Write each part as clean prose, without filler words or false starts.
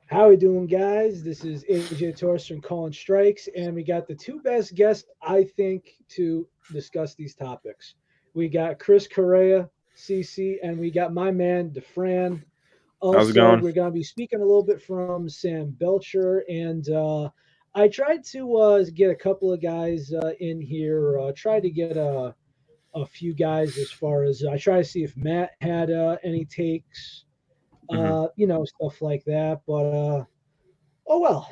How we doing, guys? This is AJ Torres from Calling Strikes, and we got the two best guests, I think, to discuss these topics. We got Chris Correa, CC, and we got my man, DeFran. How's it Also, going? we're going to be speaking a little bit from Sam Belcher, and I tried to get a couple of guys in here, tried to get a few guys as far as I try to see if Matt had any takes, hmm stuff like that, but. Oh well.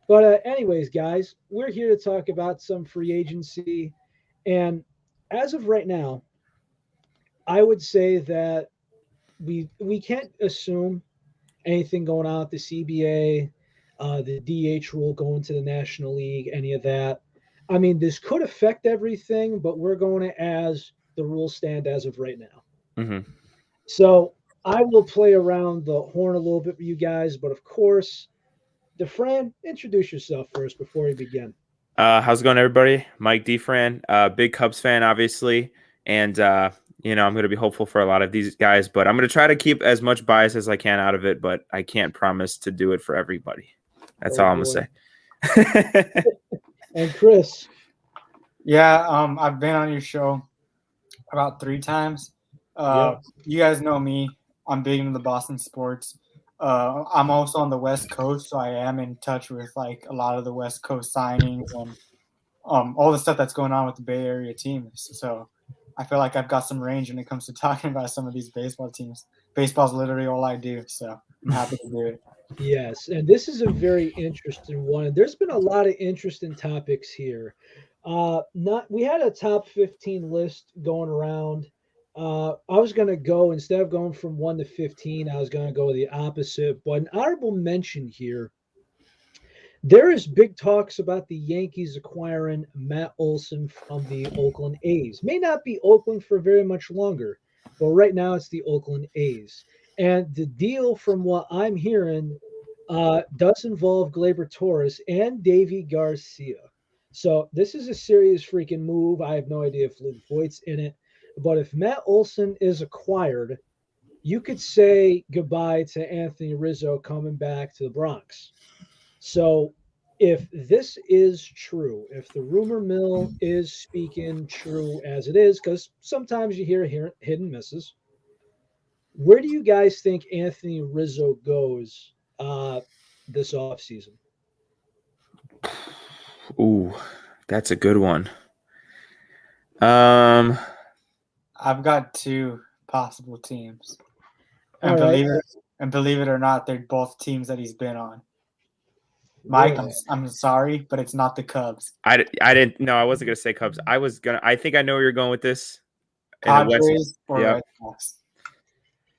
But anyways, guys, we're here to talk about some free agency, and as of right now, I would say that we can't assume anything going on with the CBA, the DH rule going to the National League, any of that. I mean, this could affect everything, but we're going to as the rules stand as of right now. hmm So I will play around the horn a little bit for you guys, but of course, DeFran, introduce yourself first before we begin. How's it going, everybody? Mike DeFran, big Cubs fan, obviously, and I'm going to be hopeful for a lot of these guys, but I'm going to try to keep as much bias as I can out of it, but I can't promise to do it for everybody. That's Oh all I'm boy. going to say. And Chris, Yeah, I've been on your show about 3 times. yep. You guys know me. I'm big into the Boston sports. I'm also on the West Coast, so I am in touch with like a lot of the West Coast signings and all the stuff that's going on with the Bay Area teams. So I feel like I've got some range when it comes to talking about some of these baseball teams. Baseball's literally all I do, so I'm happy to do it. Yes, and this is a very interesting one. There's been a lot of interesting topics here. Not we had a top 15 list going around. I was going to go instead of going from 1 to 15, I was going to go the opposite. But an honorable mention here. There is big talks about the Yankees acquiring Matt Olson from the Oakland A's. May not be Oakland for very much longer, but right now it's the Oakland A's. And the deal, from what I'm hearing, does involve Glaber Torres and Davy Garcia. So this is a serious freaking move. I have no idea if Luke Voigt's in it, but if Matt Olson is acquired, you could say goodbye to Anthony Rizzo coming back to the Bronx. So if this is true, if the rumor mill is speaking true as it is, because sometimes you hear hit and misses, where do you guys think Anthony Rizzo goes this offseason? Ooh, that's a good one. Um, I've got two possible teams, All and right. believe it or not, they're both teams that he's been on. Mike, Really? I'm sorry, but it's not the Cubs. I didn't. No, I wasn't going to say Cubs. I think I know where you're going with this. In the West. Padres or Yeah, Red Sox.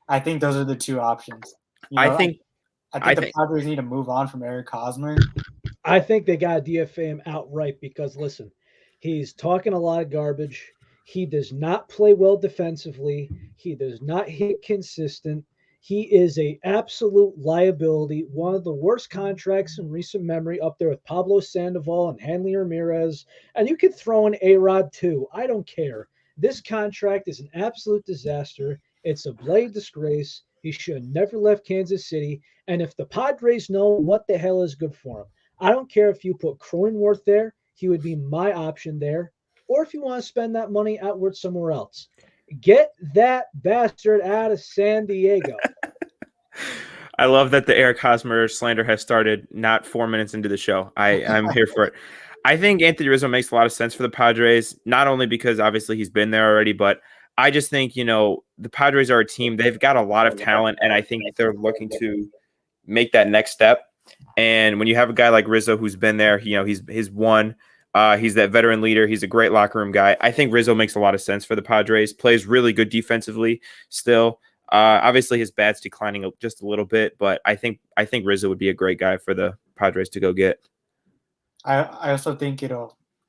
I think those are the two options. You I know, think. I I think the think. Padres need to move on from Eric Hosmer. I think they got to DFA him outright because listen, he's talking a lot of garbage. He does not play well defensively. He does not hit consistent. He is a absolute liability. One of the worst contracts in recent memory, up there with Pablo Sandoval and Hanley Ramirez. And you could throw in A Rod too. I don't care. This contract is an absolute disaster. It's a bloody disgrace. He should have never left Kansas City. And if the Padres know what the hell is good for him, I don't care if you put Cronenworth there, he would be my option there. Or if you want to spend that money outward somewhere else, get that bastard out of San Diego. I love that the Eric Hosmer slander has started not 4 minutes into the show. I'm here for it. I think Anthony Rizzo makes a lot of sense for the Padres, not only because obviously he's been there already, but I just think, the Padres are a team. They've got a lot of talent, and I think they're looking to make that next step. And when you have a guy like Rizzo who's been there, he's won. He's that veteran leader. He's a great locker room guy. I think Rizzo makes a lot of sense for the Padres. Plays really good defensively still. Obviously, his bat's declining just a little bit, but I think Rizzo would be a great guy for the Padres to go get. I also think it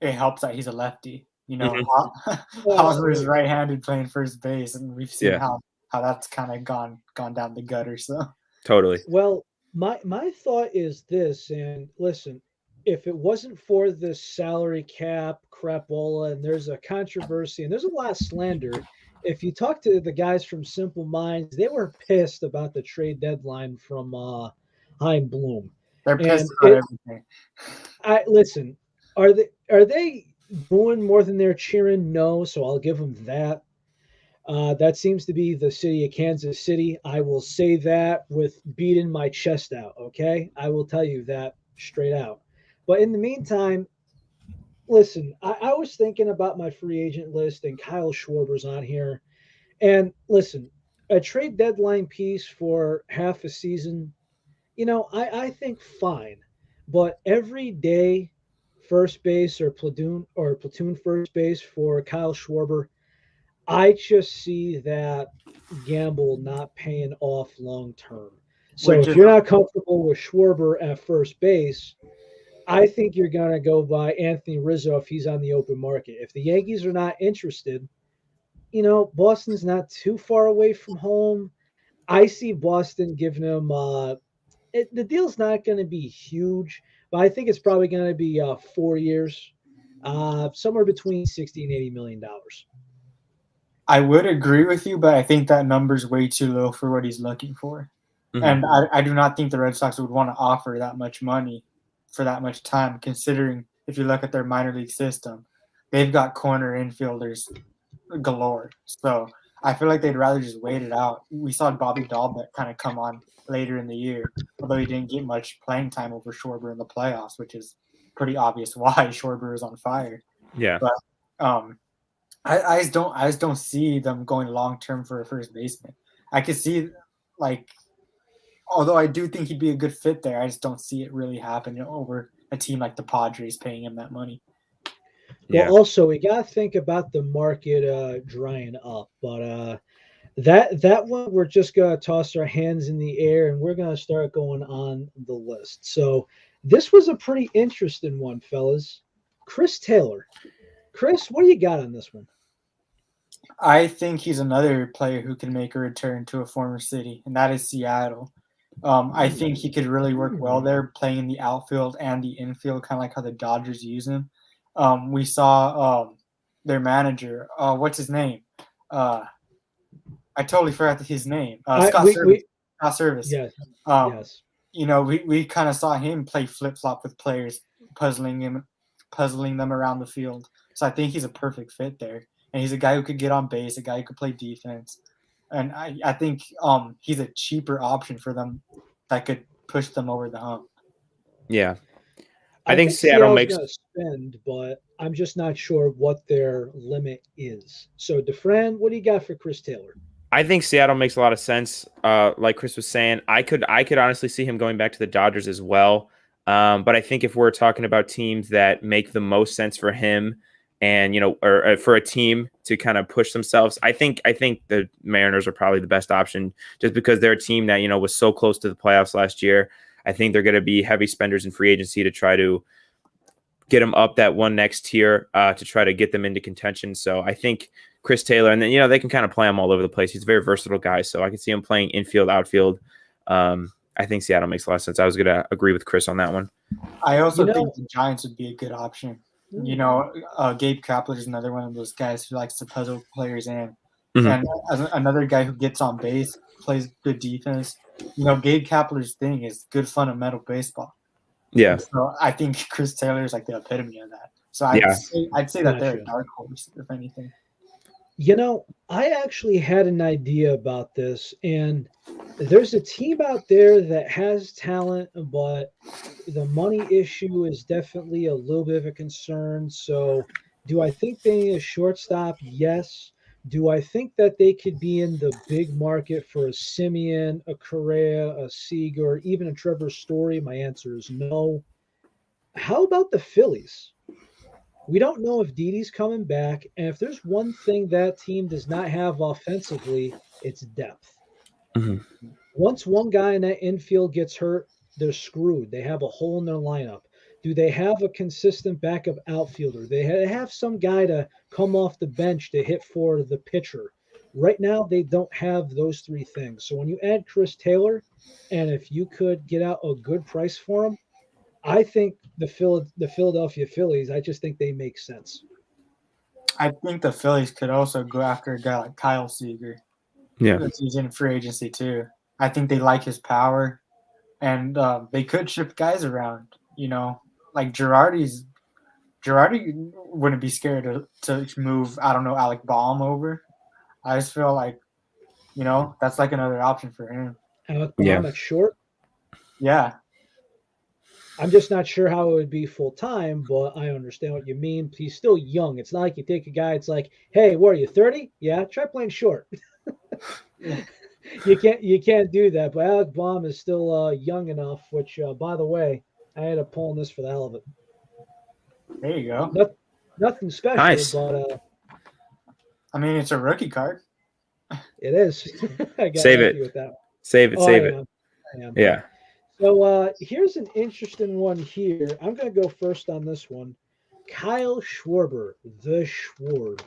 helps that he's a lefty. You know, Mhm. Hosmer is right-handed playing first base, and we've seen Yeah, how that's kind of gone down the gutter. So totally. Well, my thought is this, and listen, if it wasn't for this salary cap crapola, and there's a controversy, and there's a lot of slander. If you talk to the guys from Simple Minds, they were pissed about the trade deadline from Chaim Bloom. They're pissed And about everything. listen, are they booing more than they're cheering? No, so I'll give them that. That seems to be the city of Kansas City. I will say that with beating my chest out. Okay, I will tell you that straight out. But in the meantime, listen, I was thinking about my free agent list, and Kyle Schwarber's on here. And listen, a trade deadline piece for half a season, I think fine. But every day, first base or platoon first base for Kyle Schwarber, I just see that gamble not paying off long term. So Which if is you're not comfortable with Schwarber at first base, I think you're going to go by Anthony Rizzo if he's on the open market. If the Yankees are not interested, Boston's not too far away from home. I see Boston giving him the deal's not going to be huge, but I think it's probably going to be 4 years, somewhere between 60 and $80 million. I would agree with you, but I think that number's way too low for what he's looking for. Mhm. And I do not think the Red Sox would want to offer that much money for that much time, considering if you look at their minor league system, they've got corner infielders galore. So I feel like they'd rather just wait it out. We saw Bobby Dahlbeck kind of come on later in the year, although he didn't get much playing time over Schwarber in the playoffs, which is pretty obvious why Schwarber is on fire. Yeah. But I just don't see them going long term for a first baseman. I could see, like, although I do think he'd be a good fit there, I just don't see it really happening over a team like the Padres paying him that money. Yeah. Well, also we got to think about the market drying up, but that one we're just gonna toss our hands in the air and we're gonna start going on the list. So this was a pretty interesting one, fellas. Chris Taylor. Chris, what do you got on this one? I think he's another player who can make a return to a former city, and that is Seattle. I think he could really work well there, playing in the outfield and the infield, kind of like how the Dodgers use him. We saw their manager. What's his name? I totally forgot his name. Scott Service. Scott Service. Yes. Yes. We kind of saw him play flip flop with players, puzzling them around the field. So I think he's a perfect fit there, and he's a guy who could get on base, a guy who could play defense, and I think he's a cheaper option for them that could push them over the hump. Yeah. I think Seattle makes going to spend, but I'm just not sure what their limit is. So, DeFran, what do you got for Chris Taylor? I think Seattle makes a lot of sense. Like Chris was saying, I could honestly see him going back to the Dodgers as well. But I think if we're talking about teams that make the most sense for him, and or for a team to kind of push themselves, I think the Mariners are probably the best option, just because they're a team that was so close to the playoffs last year. I think they're going to be heavy spenders in free agency to try to get them up that one next tier, to try to get them into contention. So I think Chris Taylor, and then they can kind of play him all over the place. He's a very versatile guy, so I can see him playing infield, outfield. I think Seattle makes a lot of sense. I was going to agree with Chris on that one. I also think the Giants would be a good option. Gabe Kapler is another one of those guys who likes to puzzle players in. Mm-hmm. And as another guy who gets on base, plays good defense. Gabe Kapler's thing is good fundamental baseball. Yeah. And so I think Chris Taylor is like the epitome of that. So I'd say that they're a dark horse, if anything. I actually had an idea about this, and there's a team out there that has talent, but the money issue is definitely a little bit of a concern. So do I think they need a shortstop? Yes. Do I think that they could be in the big market for a Simeon, a Correa, a Seager, even a Trevor Story? My answer is no. How about the Phillies? We don't know if Didi's coming back, and if there's one thing that team does not have offensively, it's depth. Mm-hmm. Once one guy in that infield gets hurt, they're screwed. They have a hole in their lineup. Do they have a consistent backup outfielder? They have some guy to come off the bench to hit for the pitcher. Right now, they don't have those three things. So when you add Chris Taylor, and if you could get out a good price for him, I think the Philadelphia Phillies, I just think they make sense. I think the Phillies could also go after a guy like Kyle Seager. Yeah. He's in free agency too. I think they like his power. and they could shift guys around. Like Girardi wouldn't be scared to move. I don't know, Alec Baum over. I just feel like that's like another option for him. Alec Yeah. Baum at short. Yeah. I'm just not sure how it would be full time, but I understand what you mean. He's still young. It's not like you take a guy. It's like, hey, what are you, 30? Yeah, try playing short. Yeah. You can't do that. But Alec Baum is still young enough. Which, by the way, I had a pull on this for the hell of it. There you go. Nothing special, Nice. but I mean, it's a rookie card. it is. I got Save lucky it. with that. Save it. Oh, Save I it. am. Yeah. So here's an interesting one here. I'm going to go first on this one. Kyle Schwarber, the Schwarb.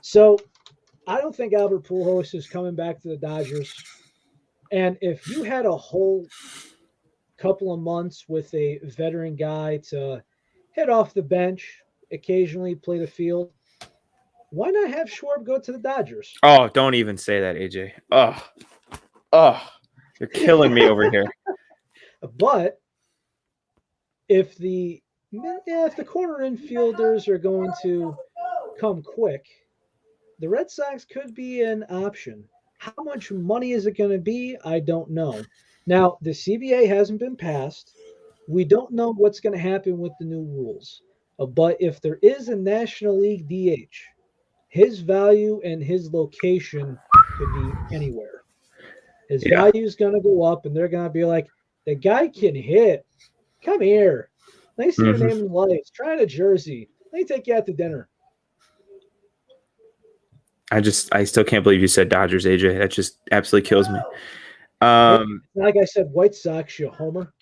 So I don't think Albert Pujols is coming back to the Dodgers. And if you had a whole couple of months with a veteran guy to hit off the bench, occasionally play the field, why not have Schwarb go to the Dodgers? Oh, don't even say that, AJ. Oh, you're killing me over here. But if the corner infielders are going to come quick, the Red Sox could be an option. How much money is it going to be? I don't know. Now, the CBA hasn't been passed. We don't know what's going to happen with the new rules. But if there is a National League DH, his value and his location could be anywhere. His value is going to go up, and they're going to be like, the guy can hit. Come here. Let me see your name in lights. Try on a jersey. Let me take you out to dinner. I still can't believe you said Dodgers, AJ. That just absolutely kills me. Like I said, White Sox, you homer.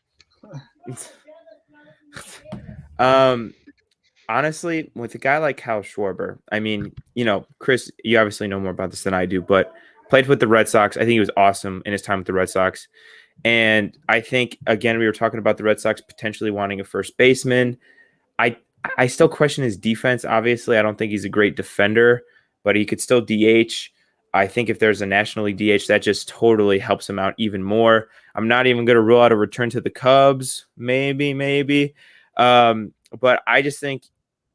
Honestly, with a guy like Kyle Schwarber, I mean, Chris, you obviously know more about this than I do, but played with the Red Sox. I think he was awesome in his time with the Red Sox. And I think, again, we were talking about the Red Sox potentially wanting a first baseman. I still question his defense. Obviously, I don't think he's a great defender, but he could still DH. I think if there's a National League DH, that just totally helps him out even more. I'm not even going to rule out a return to the Cubs. Maybe. But I just think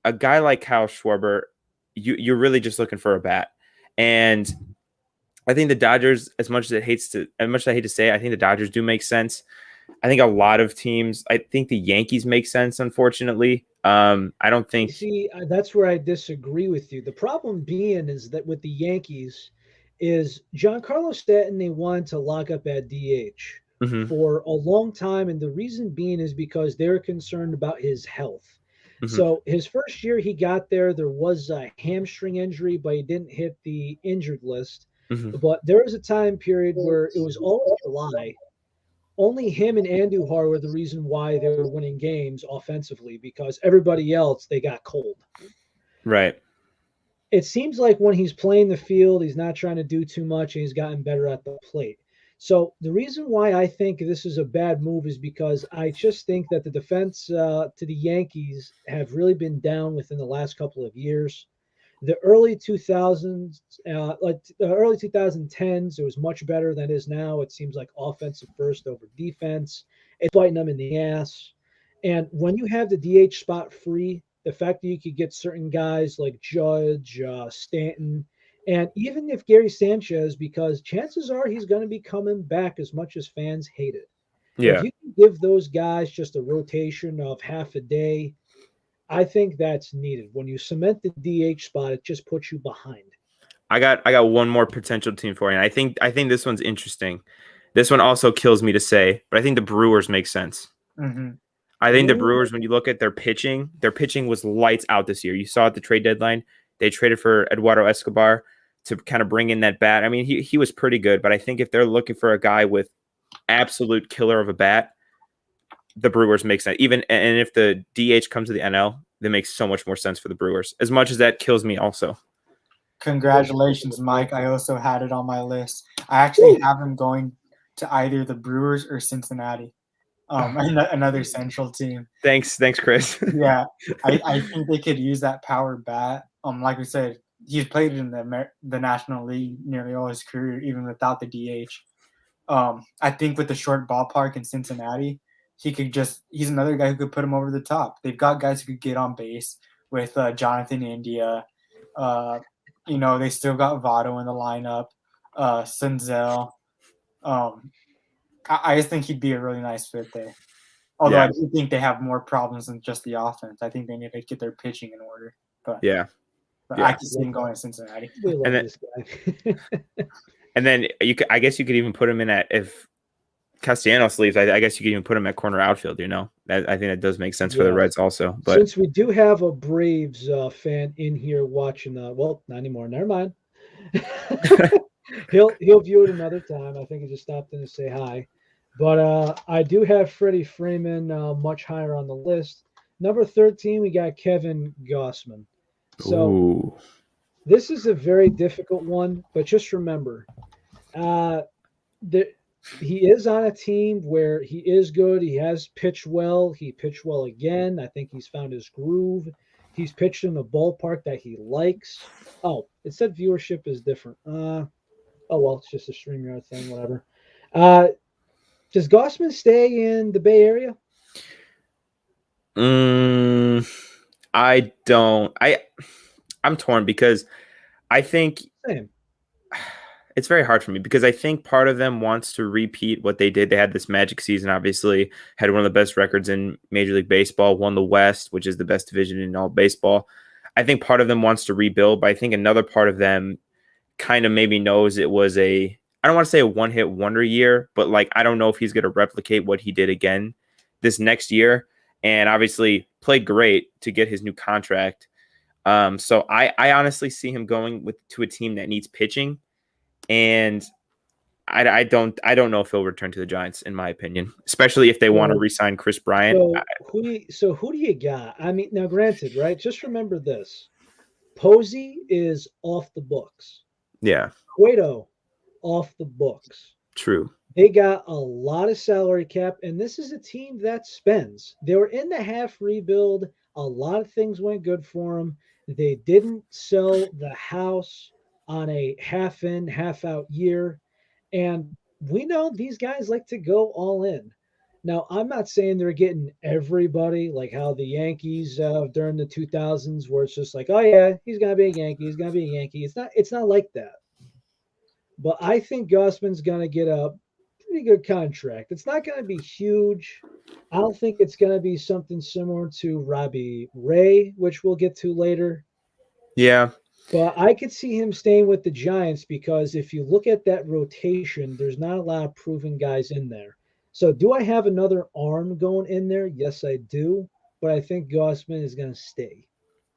a guy like Kyle Schwarber, you're really just looking for a bat. And I think the Dodgers, as much as I hate to say it, I think the Dodgers do make sense. I think a lot of teams, I think the Yankees make sense, unfortunately. I don't think. See, that's where I disagree with you. The problem being is that with the Yankees is Giancarlo Stanton, they wanted to lock up at DH for a long time. And the reason being is because they're concerned about his health. So his first year he got there was a hamstring injury, but he didn't hit the injured list. But there was a time period where it was all July. Only him and Andujar were the reason why they were winning games offensively, because everybody else, they got cold. Right. It seems like when he's playing the field, he's not trying to do too much, and he's gotten better at the plate. So the reason why I think this is a bad move is because I just think that the defense to the Yankees have really been down within the last couple of years. The early 2000s, like the early 2010s, it was much better than it is now. It seems like offensive first over defense. It's biting them in the ass. And when you have the DH spot free, the fact that you could get certain guys like Judge, Stanton, and even if Gary Sanchez, because chances are he's going to be coming back as much as fans hate it. Yeah. If you can give those guys just a rotation of half a day, I think that's needed. When you cement the DH spot, it just puts you behind. I got one more potential team for you. And I think this one's interesting. This one also kills me to say, but I think the Brewers make sense. I think the Brewers, when you look at their pitching was lights out this year. You saw at the trade deadline, they traded for Eduardo Escobar to kind of bring in that bat. I mean, he was pretty good, but I think if they're looking for a guy with absolute killer of a bat, the Brewers make sense. And if the DH comes to the NL, that makes so much more sense for the Brewers. As much as that kills me also. Congratulations, Mike. I also had it on my list. I actually have him going to either the Brewers or Cincinnati. Another Central team. Thanks, Chris. Yeah, I think they could use that power bat. Like we said, he's played in the National League nearly all his career, even without the DH. I think with the short ballpark in Cincinnati, he's another guy who could put him over the top. They've got guys who could get on base with Jonathan India. They still got Votto in the lineup, Senzel. I just think he'd be a really nice fit there. Although I do think they have more problems than just the offense. I think they need to get their pitching in order. But I can see him going to Cincinnati. We love this guy. And then I guess you could even put him in if Castellanos leaves. I guess you could even put him at corner outfield. I think that does make sense for the Reds also. But since we do have a Braves fan in here watching, well, not anymore. Never mind. he'll view it another time. I think he just stopped in to say hi. But I do have Freddie Freeman much higher on the list. Number 13, we got Kevin Gausman. So this is a very difficult one, but just remember, he is on a team where he is good. He has pitched well. He pitched well again. I think he's found his groove. He's pitched in a ballpark that he likes. Oh, it said viewership is different. Oh, well, it's just a StreamYard thing, whatever. Does Gausman stay in the Bay Area? I don't. I'm torn because I think it's very hard for me because I think part of them wants to repeat what they did. They had this magic season, obviously, had one of the best records in Major League Baseball, won the West, which is the best division in all baseball. I think part of them wants to rebuild, but I think another part of them kind of maybe knows it was I don't want to say a one-hit wonder year, but I don't know if he's going to replicate what he did again this next year. And obviously played great to get his new contract. So I honestly see him going to a team that needs pitching. And I don't know if he'll return to the Giants, in my opinion, especially if they want to re-sign Chris Bryant. So who do you got? I mean, now granted, right? Just remember this. Posey is off the books. Yeah. Cueto off the books. True. They got a lot of salary cap, and this is a team that spends. They were in the half rebuild. A lot of things went good for them. They didn't sell the house on a half in, half out year. And we know these guys like to go all in. Now, I'm not saying they're getting everybody like how the Yankees during the 2000s where it's just like, oh, yeah, he's going to be a Yankee. He's going to be a Yankee. It's not like that. But I think Gausman's going to get a pretty good contract. It's not going to be huge. I don't think it's going to be something similar to Robbie Ray, which we'll get to later. Yeah. But I could see him staying with the Giants because if you look at that rotation, there's not a lot of proven guys in there. So do I have another arm going in there? Yes, I do. But I think Gausman is going to stay.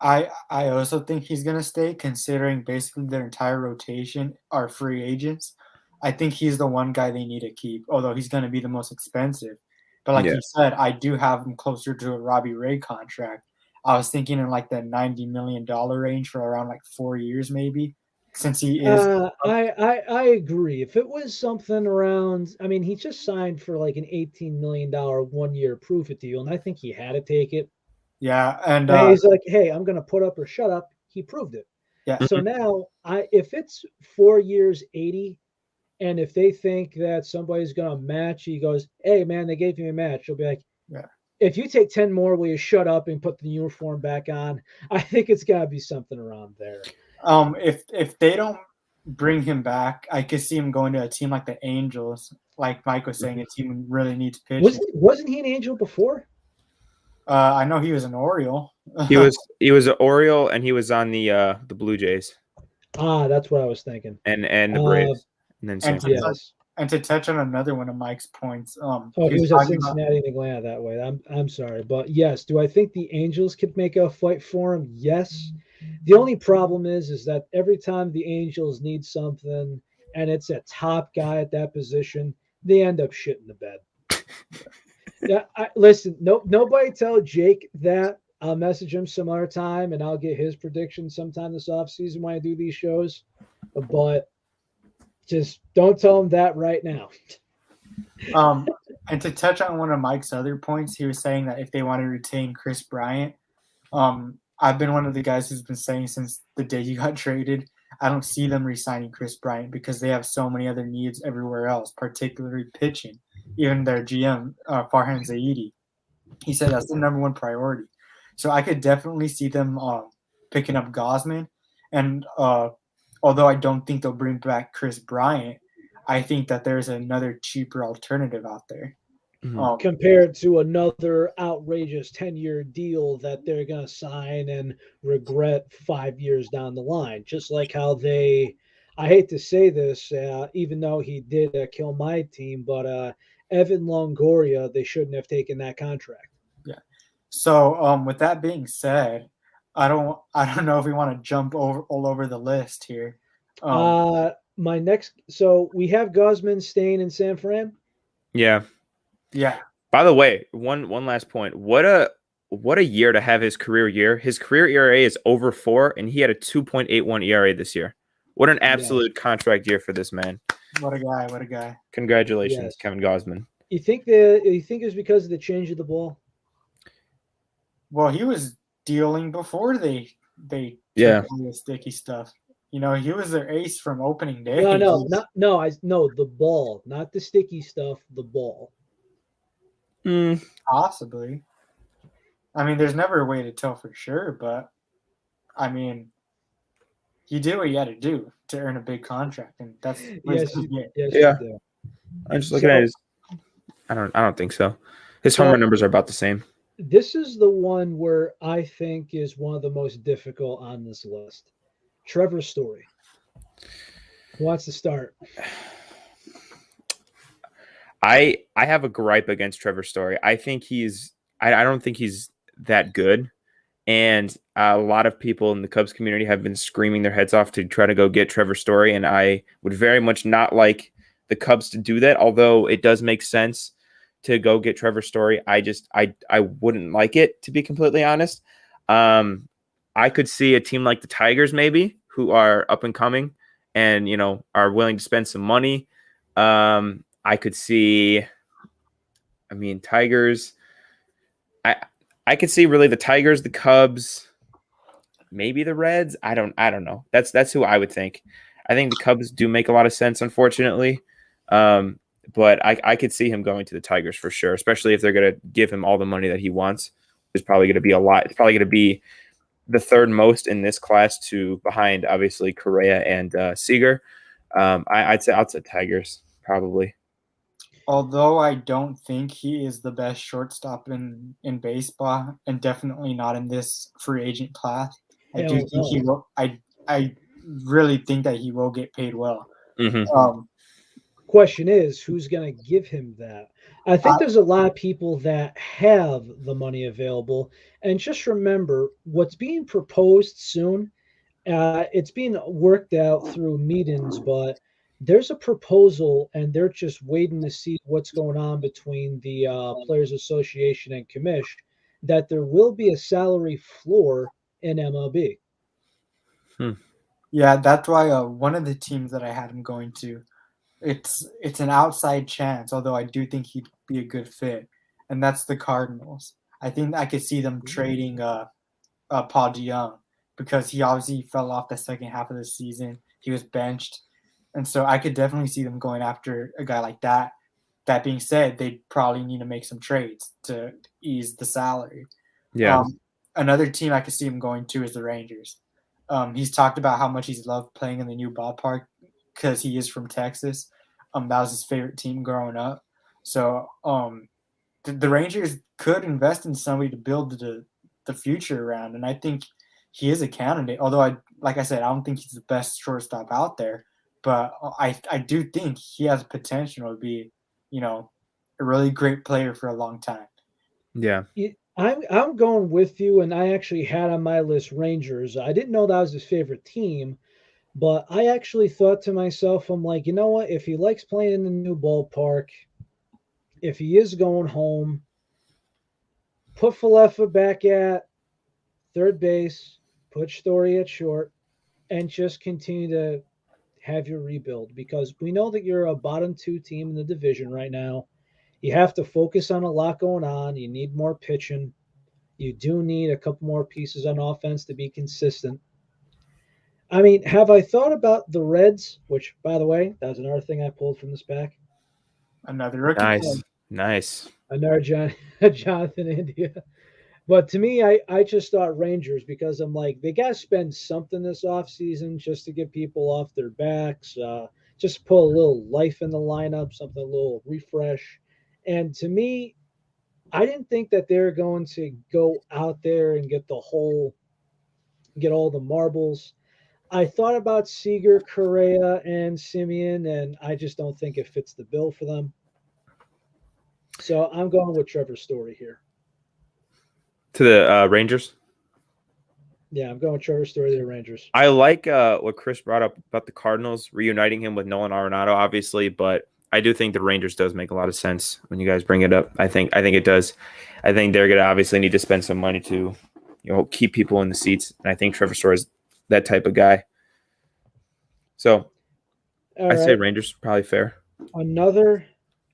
I also think he's going to stay, considering basically their entire rotation are free agents. I think he's the one guy they need to keep, although he's going to be the most expensive. But like you said, I do have him closer to a Robbie Ray contract. I was thinking in like the $90 million range for around 4 years, maybe, since he is. I agree. If it was something around, I mean, he just signed for an $18 million 1 year proof it deal, and I think he had to take it. Yeah, and he's like, "Hey, I'm going to put up or shut up." He proved it. Yeah. So now, if it's 4 years, 80, and if they think that somebody's going to match, he goes, "Hey, man, they gave me a match." He'll be like, "Yeah. If you take 10 more, will you shut up and put the uniform back on?" I think it's got to be something around there. If they don't bring him back, I could see him going to a team like the Angels. Like Mike was saying, a team who really needs pitching. Wasn't he an Angel before? I know he was an Oriole. He was an Oriole, and he was on the Blue Jays. That's what I was thinking. And the Braves. And then and to touch on another one of Mike's points, he was at Cincinnati and Atlanta that way. I'm sorry, but yes, do I think the Angels could make a fight for him? Yes. The only problem is that every time the Angels need something and it's a top guy at that position, they end up shitting the bed. Yeah, listen, nobody tell Jake that. I'll message him some other time and I'll get his prediction sometime this offseason when I do these shows. But just don't tell him that right now. And to touch on one of Mike's other points, he was saying that if they want to retain Chris Bryant, I've been one of the guys who's been saying since the day he got traded, I don't see them re-signing Chris Bryant because they have so many other needs everywhere else, particularly pitching. Even their GM, Farhan Zaidi, he said that's the number one priority. So I could definitely see them picking up Gosman. And although I don't think they'll bring back Chris Bryant, I think that there's another cheaper alternative out there. Compared to another outrageous 10-year deal that they're going to sign and regret 5 years down the line. Just like how I hate to say this, even though he did kill my team, but Evan Longoria, they shouldn't have taken that contract. Yeah. So with that being said, I don't know if we want to jump all over the list here. So we have Gosman staying in San Fran. Yeah. Yeah. By the way, one last point. What a year to have his career year. His career ERA is over 4, and he had a 2.81 ERA this year. What an absolute contract year for this man. What a guy. What a guy. Congratulations, Kevin Gosman. You think it was because of the change of the ball? Well, he was dealing before they took the sticky stuff. You know, he was their ace from opening day. No, the ball, not the sticky stuff, the ball. Possibly. I mean, there's never a way to tell for sure, but I mean, he did what he had to do to earn a big contract, and that's yes. I'm just looking at his. I don't think so. His home run numbers are about the same. This is the one where I think is one of the most difficult on this list. Trevor Story. Who wants to start? I have a gripe against Trevor Story. I think I don't think he's that good. And a lot of people in the Cubs community have been screaming their heads off to try to go get Trevor Story. And I would very much not like the Cubs to do that, although it does make sense to go get Trevor Story. I wouldn't like it, to be completely honest. I could see a team like the Tigers, maybe, who are up and coming and, are willing to spend some money. I could see, Tigers. I could see really the Tigers, the Cubs, maybe the Reds. I don't know. That's who I would think. I think the Cubs do make a lot of sense, unfortunately. But I could see him going to the Tigers for sure, especially if they're going to give him all the money that he wants. It's probably going to be a lot. It's probably going to be the third most in this class behind, obviously, Correa and Seager. I'd say Tigers, probably. Although I don't think he is the best shortstop in baseball, and definitely not in this free agent class, I do think he will. I really think that he will get paid well. Mm-hmm. Question is, who's going to give him that? I think there's a lot of people that have the money available. And just remember, what's being proposed soon, it's being worked out through meetings, but there's a proposal, and they're just waiting to see what's going on between the Players Association and Commish, that there will be a salary floor in MLB. Yeah, that's why one of the teams that I had him going to, it's an outside chance, although I do think he'd be a good fit, and that's the Cardinals. I think I could see them trading Paul DeJong because he obviously fell off the second half of the season. He was benched, and so I could definitely see them going after a guy like that. That being said, they probably need to make some trades to ease the salary. Yeah. Another team I could see him going to is the Rangers. He's talked about how much he's loved playing in the new ballpark because he is from Texas. That was his favorite team growing up. So the Rangers could invest in somebody to build the future around, and I think he is a candidate. Although like I said, I don't think he's the best shortstop out there, but I do think he has potential to be, a really great player for a long time. Yeah. I'm going with you, and I actually had on my list Rangers. I didn't know that was his favorite team, but I actually thought to myself, I'm like, you know what? If he likes playing in the new ballpark, if he is going home, put Falefa back at third base, put Story at short, and just continue to have your rebuild, because we know that you're a bottom 2 team in the division right now. You have to focus on a lot going on. You need more pitching. You do need a couple more pieces on offense to be consistent. I mean, have I thought about the Reds? Which, by the way, that was another thing I pulled from this back. Another rookie. Nice. Another Jonathan India. But to me, I just thought Rangers because I'm like, they got to spend something this offseason just to get people off their backs, just put a little life in the lineup, something a little refresh. And to me, I didn't think that they're going to go out there and get all the marbles. I thought about Seager, Correa, and Simeon, and I just don't think it fits the bill for them. So I'm going with Trevor's Story here. To the Rangers? Yeah, I'm going with Trevor's Story to the Rangers. I like what Chris brought up about the Cardinals, reuniting him with Nolan Arenado, obviously, but I do think the Rangers does make a lot of sense when you guys bring it up. I think it does. I think they're going to obviously need to spend some money to, keep people in the seats, and I think Trevor Story is that type of guy. So I'd say Rangers probably fair. Another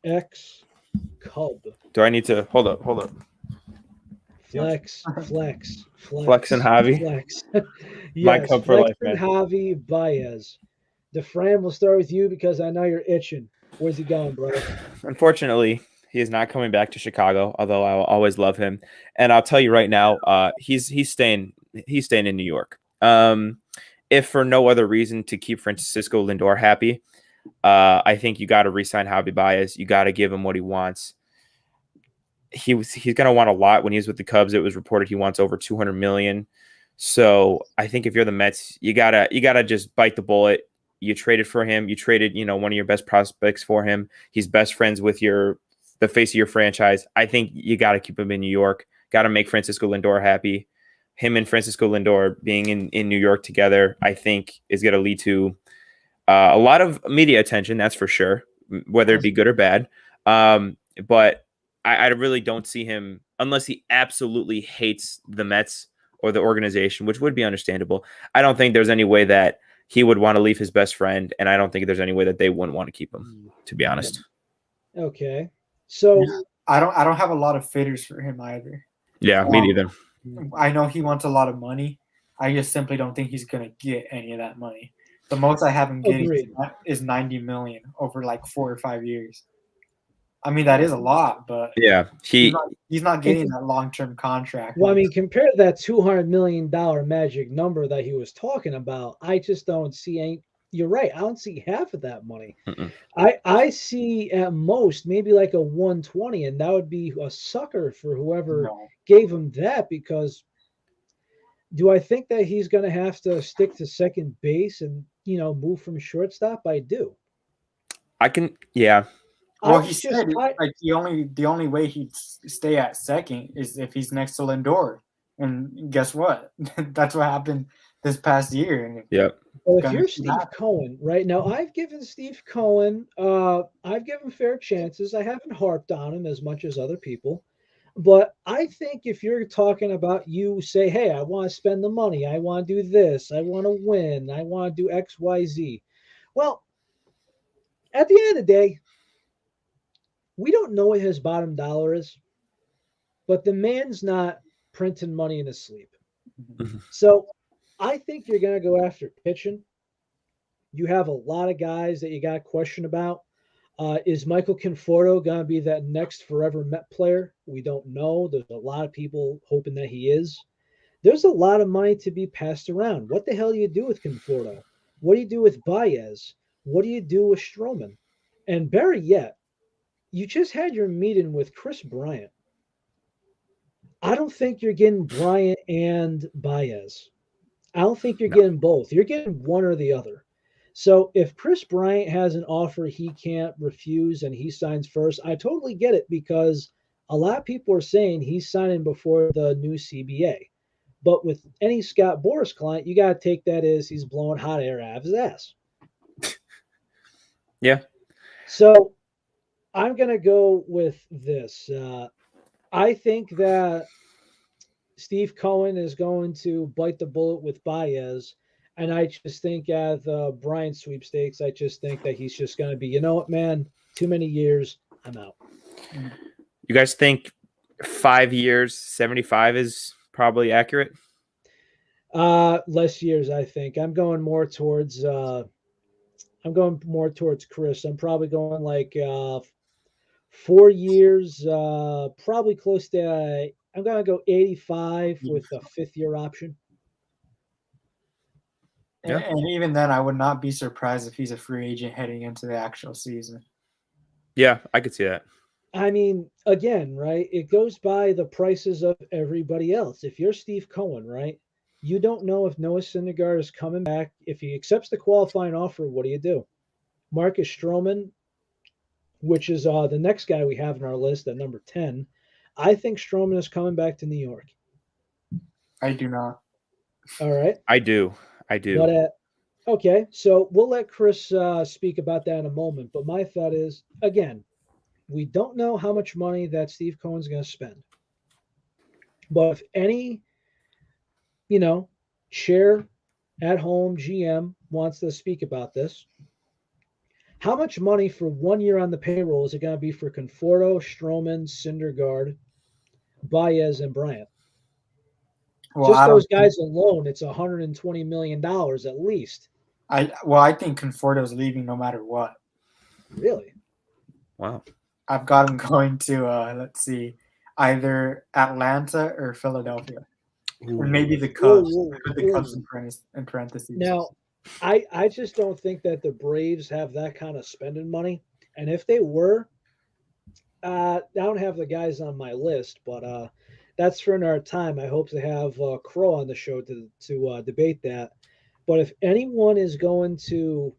ex-Cub. Do I need to hold up? Flex and Javi. Yes, My Cub for life, man. And Javi Baez. DeFran, we'll start with you because I know you're itching. Where's he going, brother? Unfortunately, he is not coming back to Chicago, although I will always love him. And I'll tell you right now, he's staying in New York. If for no other reason to keep Francisco Lindor happy, I think you got to re-sign Javi Baez. You got to give him what he wants. He's going to want a lot. When he was with the Cubs, it was reported he wants over $200 million. So I think if you're the Mets, you gotta just bite the bullet. You traded for him. You traded, one of your best prospects for him. He's best friends with the face of your franchise. I think you got to keep him in New York. Got to make Francisco Lindor happy. Him and Francisco Lindor being in New York together, I think, is going to lead to a lot of media attention. That's for sure, whether it be good or bad. But I really don't see him, unless he absolutely hates the Mets or the organization, which would be understandable. I don't think there's any way that he would want to leave his best friend, and I don't think there's any way that they wouldn't want to keep him, to be honest. Okay. So I don't have a lot of fitters for him either. Yeah, me neither. I know he wants a lot of money. I just simply don't think he's going to get any of that money. The most I have him getting is $90 million over like 4 or 5 years. I mean, that is a lot, but yeah, he's not getting that long-term contract. Well, I mean, compared to that $200 million magic number that he was talking about, I just don't see any. You're right. I don't see half of that money. I see at most maybe like a 120, and that would be a sucker for whoever gave him that, because do I think that he's going to have to stick to second base and, move from shortstop? I do. Yeah. Well, he said the only way he'd stay at second is if he's next to Lindor, and guess what? That's what happened this past year. Yep. Well, if you're Steve Cohen right now, I've given Steve Cohen, I've given fair chances. I haven't harped on him as much as other people, but I think if you're talking about, you say, hey, I want to spend the money, I want to do this, I want to win, I want to do X, Y, Z. Well, at the end of the day, we don't know what his bottom dollar is, but the man's not printing money in his sleep. So I think you're going to go after pitching. You have a lot of guys that you got to question about. Is Michael Conforto going to be that next forever Met player? We don't know. There's a lot of people hoping that he is. There's a lot of money to be passed around. What the hell do you do with Conforto? What do you do with Baez? What do you do with Stroman? And better yet, you just had your meeting with Chris Bryant. I don't think you're getting Bryant and Baez. I don't think you're getting both. You're getting one or the other. So if Chris Bryant has an offer he can't refuse and he signs first, I totally get it, because a lot of people are saying he's signing before the new CBA. But with any Scott Boras client, you got to take that as he's blowing hot air out of his ass. Yeah. So I'm going to go with this. I think that Steve Cohen is going to bite the bullet with Baez. And I just think at the Bryant sweepstakes, I just think that he's just going to be, you know what, man, too many years, I'm out. You guys think 5 years, 75 is probably accurate? Less years, I think. I'm going more towards Chris. I'm probably going like 4 years, probably close to. I'm gonna go 85 with a fifth-year option. And even then, I would not be surprised if he's a free agent heading into the actual season. Yeah, I could see that. I mean, again, right? It goes by the prices of everybody else. If you're Steve Cohen, right? You don't know if Noah Syndergaard is coming back. If he accepts the qualifying offer, what do? Marcus Stroman, which is the next guy we have in our list at number 10. I think Stroman is coming back to New York. I do not. All right. I do. But okay, so we'll let Chris speak about that in a moment. But my thought is, again, we don't know how much money that Steve Cohen's going to spend. But if any, chair at home GM wants to speak about this, how much money for 1 year on the payroll is it going to be for Conforto, Stroman, Syndergaard, Baez, and Bryant? Well, just those guys alone, it's $120 million at least. I think Conforto's leaving no matter what. Really? Wow. I've got him going to let's see, either Atlanta or Philadelphia. Ooh. Or maybe the Cubs. Put the Cubs in parentheses. Now, I just don't think that the Braves have that kind of spending money. And if they were, I don't have the guys on my list, but that's for another time. I hope to have Crow on the show to debate that. But if anyone is going to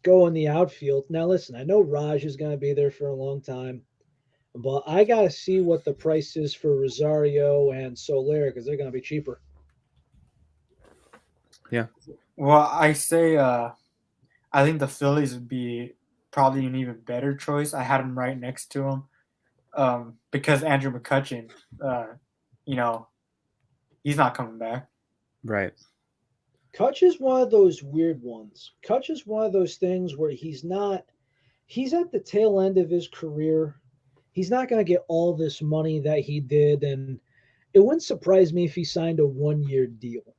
go in the outfield, now listen, I know Raj is going to be there for a long time, but I got to see what the price is for Rosario and Soler because they're going to be cheaper. Yeah. Well, I say I think the Phillies would be probably an even better choice. I had him right next to him because Andrew McCutchen, he's not coming back. Right. Kutch is one of those weird ones. Kutch is one of those things where he's at the tail end of his career. He's not going to get all this money that he did, and it wouldn't surprise me if he signed a 1-year deal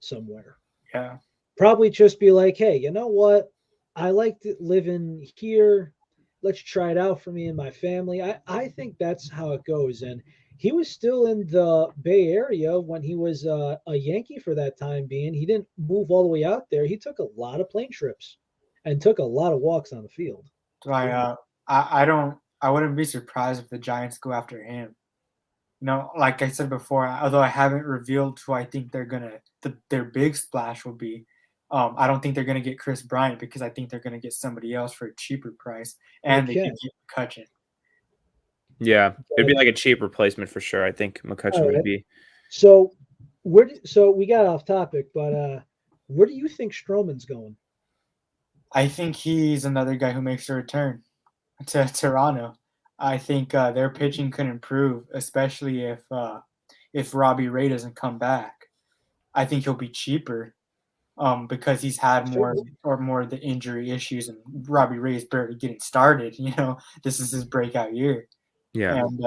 somewhere. Yeah. Probably just be like, hey, you know what? I like living here. Let's try it out for me and my family. I think that's how it goes. And he was still in the Bay Area when he was a Yankee for that time being. He didn't move all the way out there. He took a lot of plane trips and took a lot of walks on the field. So I wouldn't be surprised if the Giants go after him. Like I said before, although I haven't revealed who I think their big splash will be, I don't think they're going to get Chris Bryant because I think they're going to get somebody else for a cheaper price, and they could get McCutchen. Yeah, it'd be like a cheap replacement for sure. I think McCutchen would be. So we got off topic, but where do you think Stroman's going? I think he's another guy who makes a return to Toronto. I think their pitching could improve, especially if Robbie Ray doesn't come back. I think he'll be cheaper because he's had more of the injury issues, and Robbie Ray is barely getting started. This is his breakout year. Yeah. And,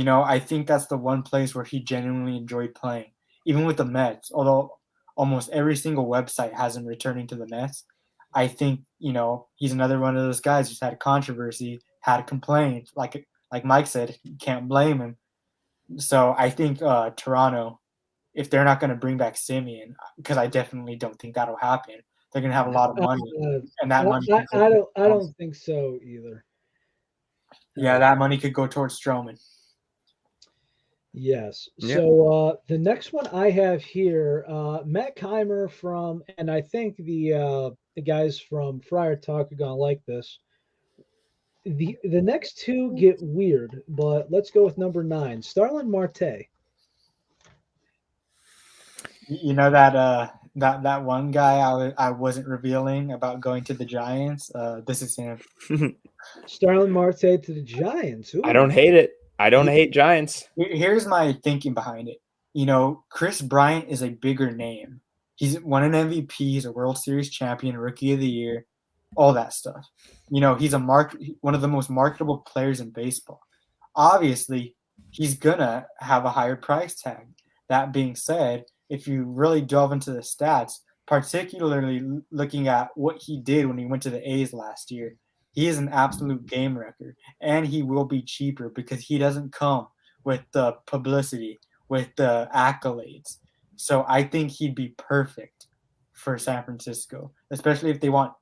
I think that's the one place where he genuinely enjoyed playing, even with the Mets, although almost every single website has him returning to the Mets. I think, he's another one of those guys who's had controversy, had complaints. Like Mike said, you can't blame him. So I think Toronto, if they're not going to bring back Simeon, because I definitely don't think that'll happen, they're going to have a lot of money. And that money. I don't think so either. Yeah, that money could go towards Stroman. Yes. Yeah. So the next one I have here, Matt Keimer from, and I think the guys from Friar Talk are gonna like this. The next two get weird, but let's go with number 9, Starlin Marte. That one guy I wasn't revealing about going to the Giants. This is him. Starlin Marte to the Giants. Ooh. I don't hate it. I don't hate Giants. Here's my thinking behind it. Chris Bryant is a bigger name. He's won an MVP. He's a World Series champion, Rookie of the Year, all that stuff. He's one of the most marketable players in baseball. Obviously, he's gonna have a higher price tag. That being said, if you really delve into the stats, particularly looking at what he did when he went to the A's last year, he is an absolute game wrecker, and he will be cheaper because he doesn't come with the publicity, with the accolades. So I think he'd be perfect for San Francisco, especially if they want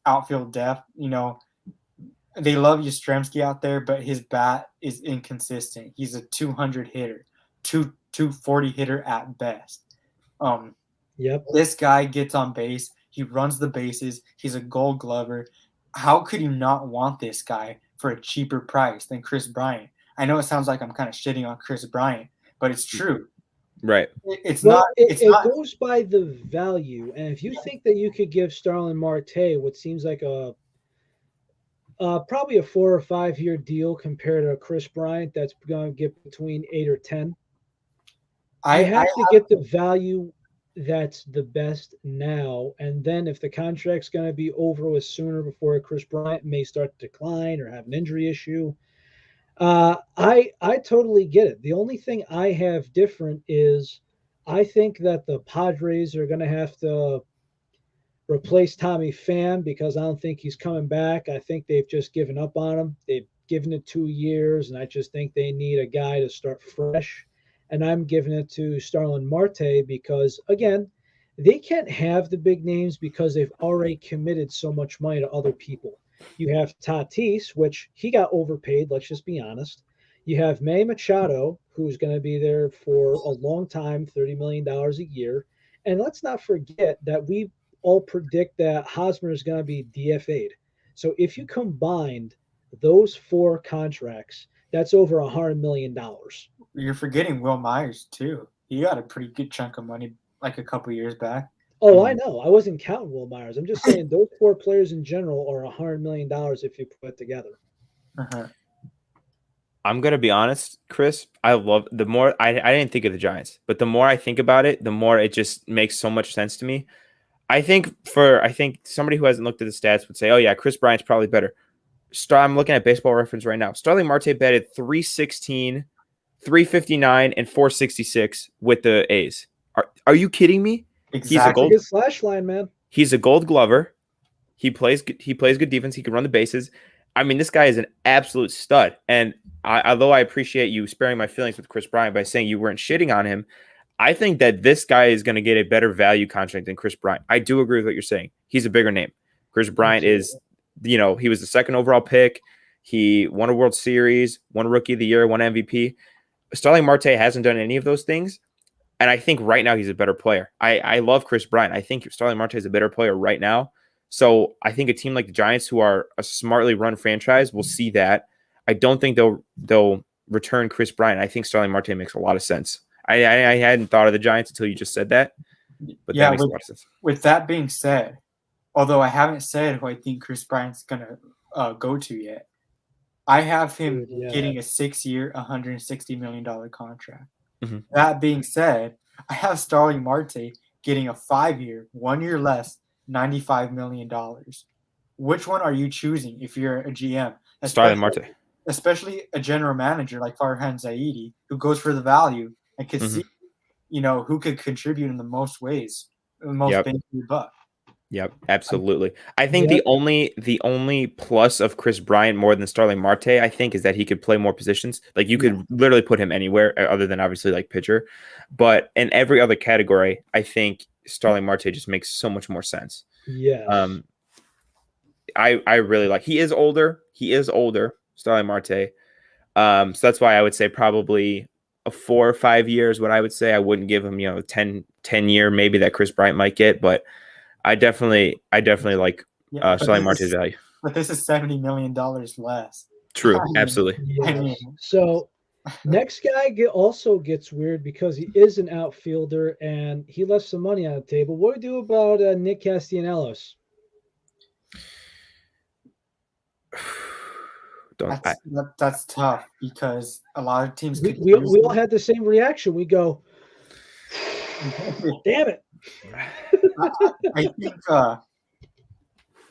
outfield depth. They love Yastrzemski out there, but his bat is inconsistent. He's a 200 hitter, 240 hitter at best. This guy gets on base. He runs the bases. He's a Gold Glover. How could you not want this guy for a cheaper price than Chris Bryant? I know it sounds like I'm kind of shitting on Chris Bryant, but it's true. Right. It goes by the value. And if you think that you could give Starlin Marte what seems like probably a 4 or 5 year deal compared to Chris Bryant, that's going to get between 8 or 10. I have to get the value that's the best now, and then if the contract's going to be over with sooner before Chris Bryant may start to decline or have an injury issue, I totally get it. The only thing I have different is I think that the Padres are going to have to replace Tommy Pham because I don't think he's coming back. I think they've just given up on him. They've given it 2 years, and I just think they need a guy to start fresh. And I'm giving it to Starlin Marte because, again, they can't have the big names because they've already committed so much money to other people. You have Tatis, which he got overpaid, let's just be honest. You have Manny Machado, who's going to be there for a long time, $30 million a year. And let's not forget that we all predict that Hosmer is going to be DFA'd. So if you combined those 4 contracts, that's over $100 million. You're forgetting Will Myers, too. He got a pretty good chunk of money like a couple years back. Oh, I know. I wasn't counting Will Myers. I'm just saying those 4 players in general are $100 million if you put it together. Uh-huh. I'm going to be honest, Chris. I didn't think of the Giants, but the more I think about it, the more it just makes so much sense to me. I think somebody who hasn't looked at the stats would say, oh, yeah, Chris Bryant's probably better. I'm looking at Baseball Reference right now. Starling Marte batted .316, .359, and .466 with the A's. Are you kidding me? Exactly. He's a slash line, man. He's a Gold Glover. He plays good defense. He can run the bases. I mean, this guy is an absolute stud. And although I appreciate you sparing my feelings with Chris Bryant by saying you weren't shitting on him, I think that this guy is going to get a better value contract than Chris Bryant. I do agree with what you're saying. He's a bigger name. Chris Bryant is, he was the 2nd overall pick. He won a World Series, won Rookie of the Year, won MVP. Starling Marte hasn't done any of those things. And I think right now he's a better player. I love Chris Bryant. I think Starling Marte is a better player right now. So I think a team like the Giants, who are a smartly run franchise, will see that. I don't think they'll return Chris Bryant. I think Starling Marte makes a lot of sense. I hadn't thought of the Giants until you just said that. But yeah, that makes a lot of sense. With that being said, although I haven't said who I think Chris Bryant's going to go to yet, I have him getting a 6-year, $160 million contract. Mm-hmm. That being said, I have Starling Marte getting a 5-year, 1 year less, $95 million. Which one are you choosing if you're a GM? Starling Marte. Especially a general manager like Farhan Zaidi, who goes for the value and can see, who could contribute in the most ways, the most bang for your buck. Yep, absolutely. I think the only plus of Chris Bryant more than Starling Marte, I think, is that he could play more positions. Like you could literally put him anywhere other than obviously like pitcher. But in every other category, I think Starling Marte just makes so much more sense. Yeah. I really like. He is older, Starling Marte. So that's why I would say probably a 4 or 5 years. What I would say, I wouldn't give him 10 year maybe that Chris Bryant might get, but I definitely like Starling Marte's value. But this is $70 million less. True, absolutely. Yes. So next guy also gets weird because he is an outfielder and he left some money on the table. What do we do about Nick Castellanos? That's tough because a lot of teams. We all had the same reaction. We go, damn it.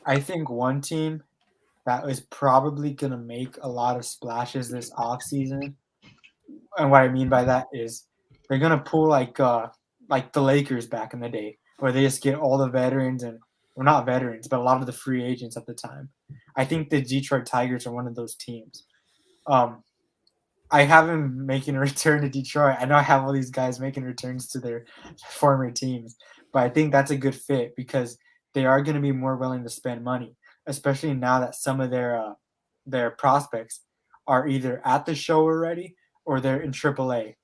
I think one team that is probably going to make a lot of splashes this offseason, and what I mean by that is they're going to pull like like the Lakers back in the day, where they just get all the veterans and well, not veterans, but a lot of the free agents at the time. I think the Detroit Tigers are one of those teams. I have him making a return to Detroit. I know I have all these guys making returns to their former teams, but I think that's a good fit because they are going to be more willing to spend money, especially now that some of their prospects are either at the show already or they're in AAA.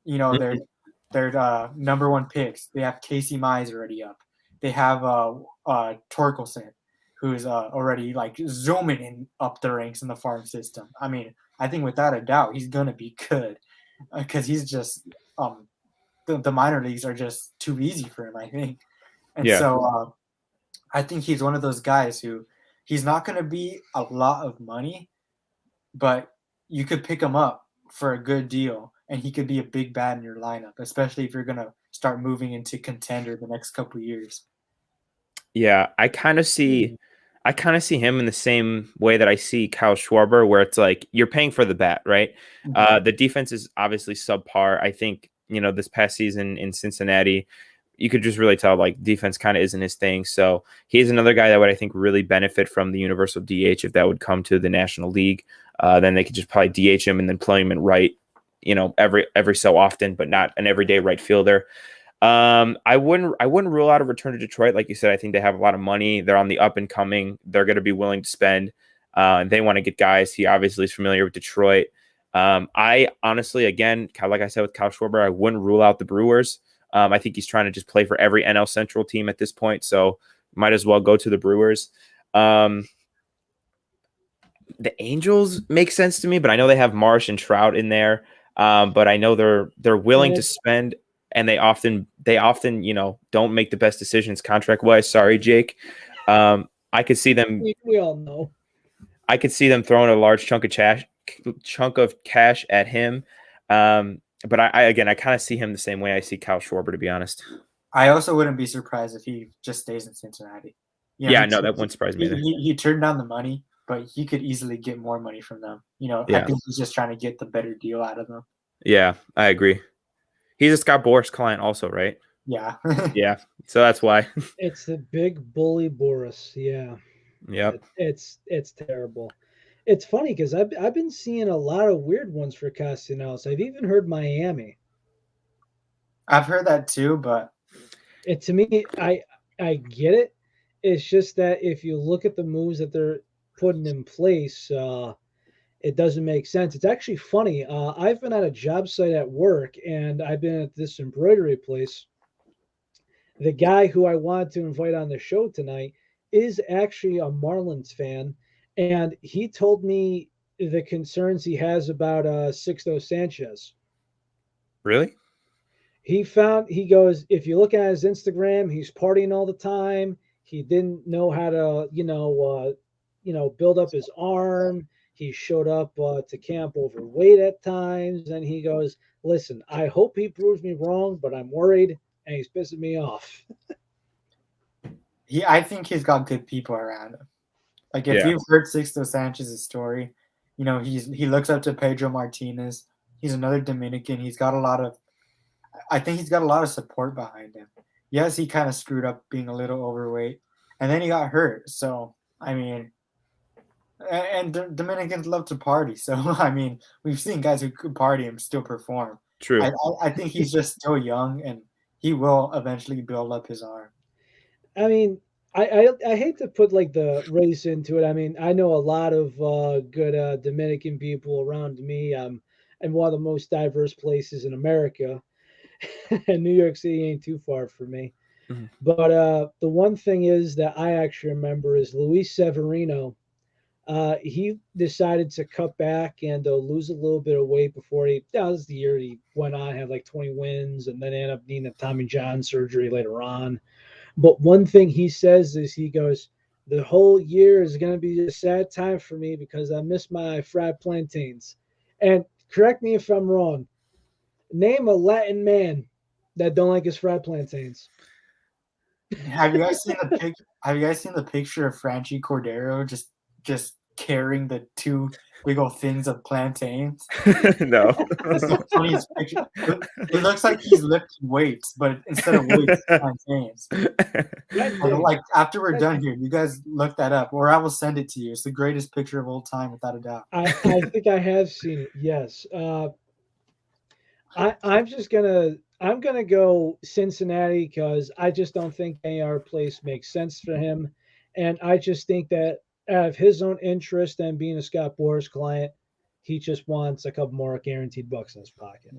You know, they're number one picks. They have Casey Mize already up. They have Torkelson, who's already like zooming in up the ranks in the farm system. I mean, I think without a doubt he's gonna be good because he's just the minor leagues are just too easy for him. I think, and so I think he's one of those guys who he's not gonna be a lot of money, but you could pick him up for a good deal, and he could be a big bat in your lineup, especially if you're gonna start moving into contender the next couple of years. Yeah, I kind of see him in the same way that I see Kyle Schwarber, where it's like you're paying for the bat, right? Mm-hmm. The defense is obviously subpar. I think, this past season in Cincinnati, you could just really tell like defense kind of isn't his thing. So he's another guy that would, I think, really benefit from the universal DH if that would come to the National League. Then they could just probably DH him and then play him in right, every so often, but not an everyday right fielder. I wouldn't rule out a return to Detroit. Like you said, I think they have a lot of money. They're on the up and coming. They're going to be willing to spend. And they want to get guys. He obviously is familiar with Detroit. I honestly, again, like I said with Kyle Schwarber, I wouldn't rule out the Brewers. I think he's trying to just play for every NL Central team at this point, so might as well go to the Brewers. The Angels make sense to me, but I know they have Marsh and Trout in there. But I know they're willing to spend. And they often, don't make the best decisions contract-wise. Sorry, Jake. I could see them. We all know. I could see them throwing a large chunk of cash at him. But I kind of see him the same way I see Kyle Schwarber, to be honest. I also wouldn't be surprised if he just stays in Cincinnati. That wouldn't surprise me either. He turned down the money, but he could easily get more money from them. I think he's just trying to get the better deal out of them. Yeah, I agree. He's a Scott Boras client also, right? Yeah. Yeah. So that's why. It's the big bully Boras. Yeah. Yep. It's terrible. It's funny because I've been seeing a lot of weird ones for Castellanos. I've even heard Miami. I've heard that too, but to me, I get it. It's just that if you look at the moves that they're putting in place, it doesn't make sense. It's actually funny. I've been at a job site at work, and I've been at this embroidery place. The guy who I wanted to invite on the show tonight is actually a Marlins fan, and he told me the concerns he has about Sixto Sanchez. Really? He goes, if you look at his Instagram, he's partying all the time. He didn't know how to, build up his arm. He showed up to camp overweight at times, and he goes, listen, I hope he proves me wrong, but I'm worried, and he's pissing me off. I think he's got good people around him. Like, if you've heard Sixto Sanchez's story, he looks up to Pedro Martinez. He's another Dominican. I think he's got a lot of support behind him. Yes, he kind of screwed up being a little overweight, and then he got hurt. So, I mean, and Dominicans love to party. So, I mean, we've seen guys who could party and still perform. True. I think he's just still young, and he will eventually build up his arm. I mean, I hate to put like the race into it. I mean, I know a lot of good Dominican people around me. In one of the most diverse places in America, and New York City ain't too far from me. Mm-hmm. But the one thing is that I actually remember is Luis Severino. He decided to cut back and lose a little bit of weight before that was the year he went on, had like 20 wins, and then ended up needing a Tommy John surgery later on. But one thing he says is he goes, the whole year is going to be a sad time for me because I miss my fried plantains. And correct me if I'm wrong. Name a Latin man that don't like his fried plantains. Have you guys seen the picture of Franchi Cordero just carrying the two big old things of plantains? No. It's the funniest picture. It looks like he's lifting weights, but instead of weights, it's plantains. Like after we're done here, you guys look that up, or I will send it to you. It's the greatest picture of all time, without a doubt. I think I have seen it. Yes. I'm gonna go Cincinnati because I just don't think AR place makes sense for him, and I just think that out of his own interest and being a Scott Boras client, he just wants a couple more guaranteed bucks in his pocket.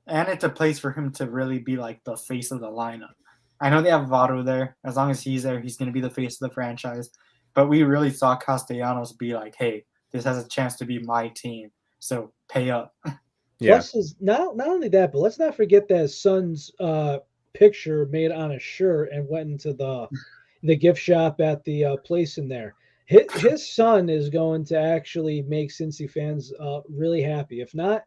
And it's a place for him to really be like the face of the lineup. I know they have Votto there. As long as he's there, he's going to be the face of the franchise. But we really saw Castellanos be like, hey, this has a chance to be my team. So pay up. Yeah. Plus, not only that, but let's not forget that his son's picture made on a shirt and went into the gift shop at the place in there. His son is going to actually make Cincy fans really happy. If not,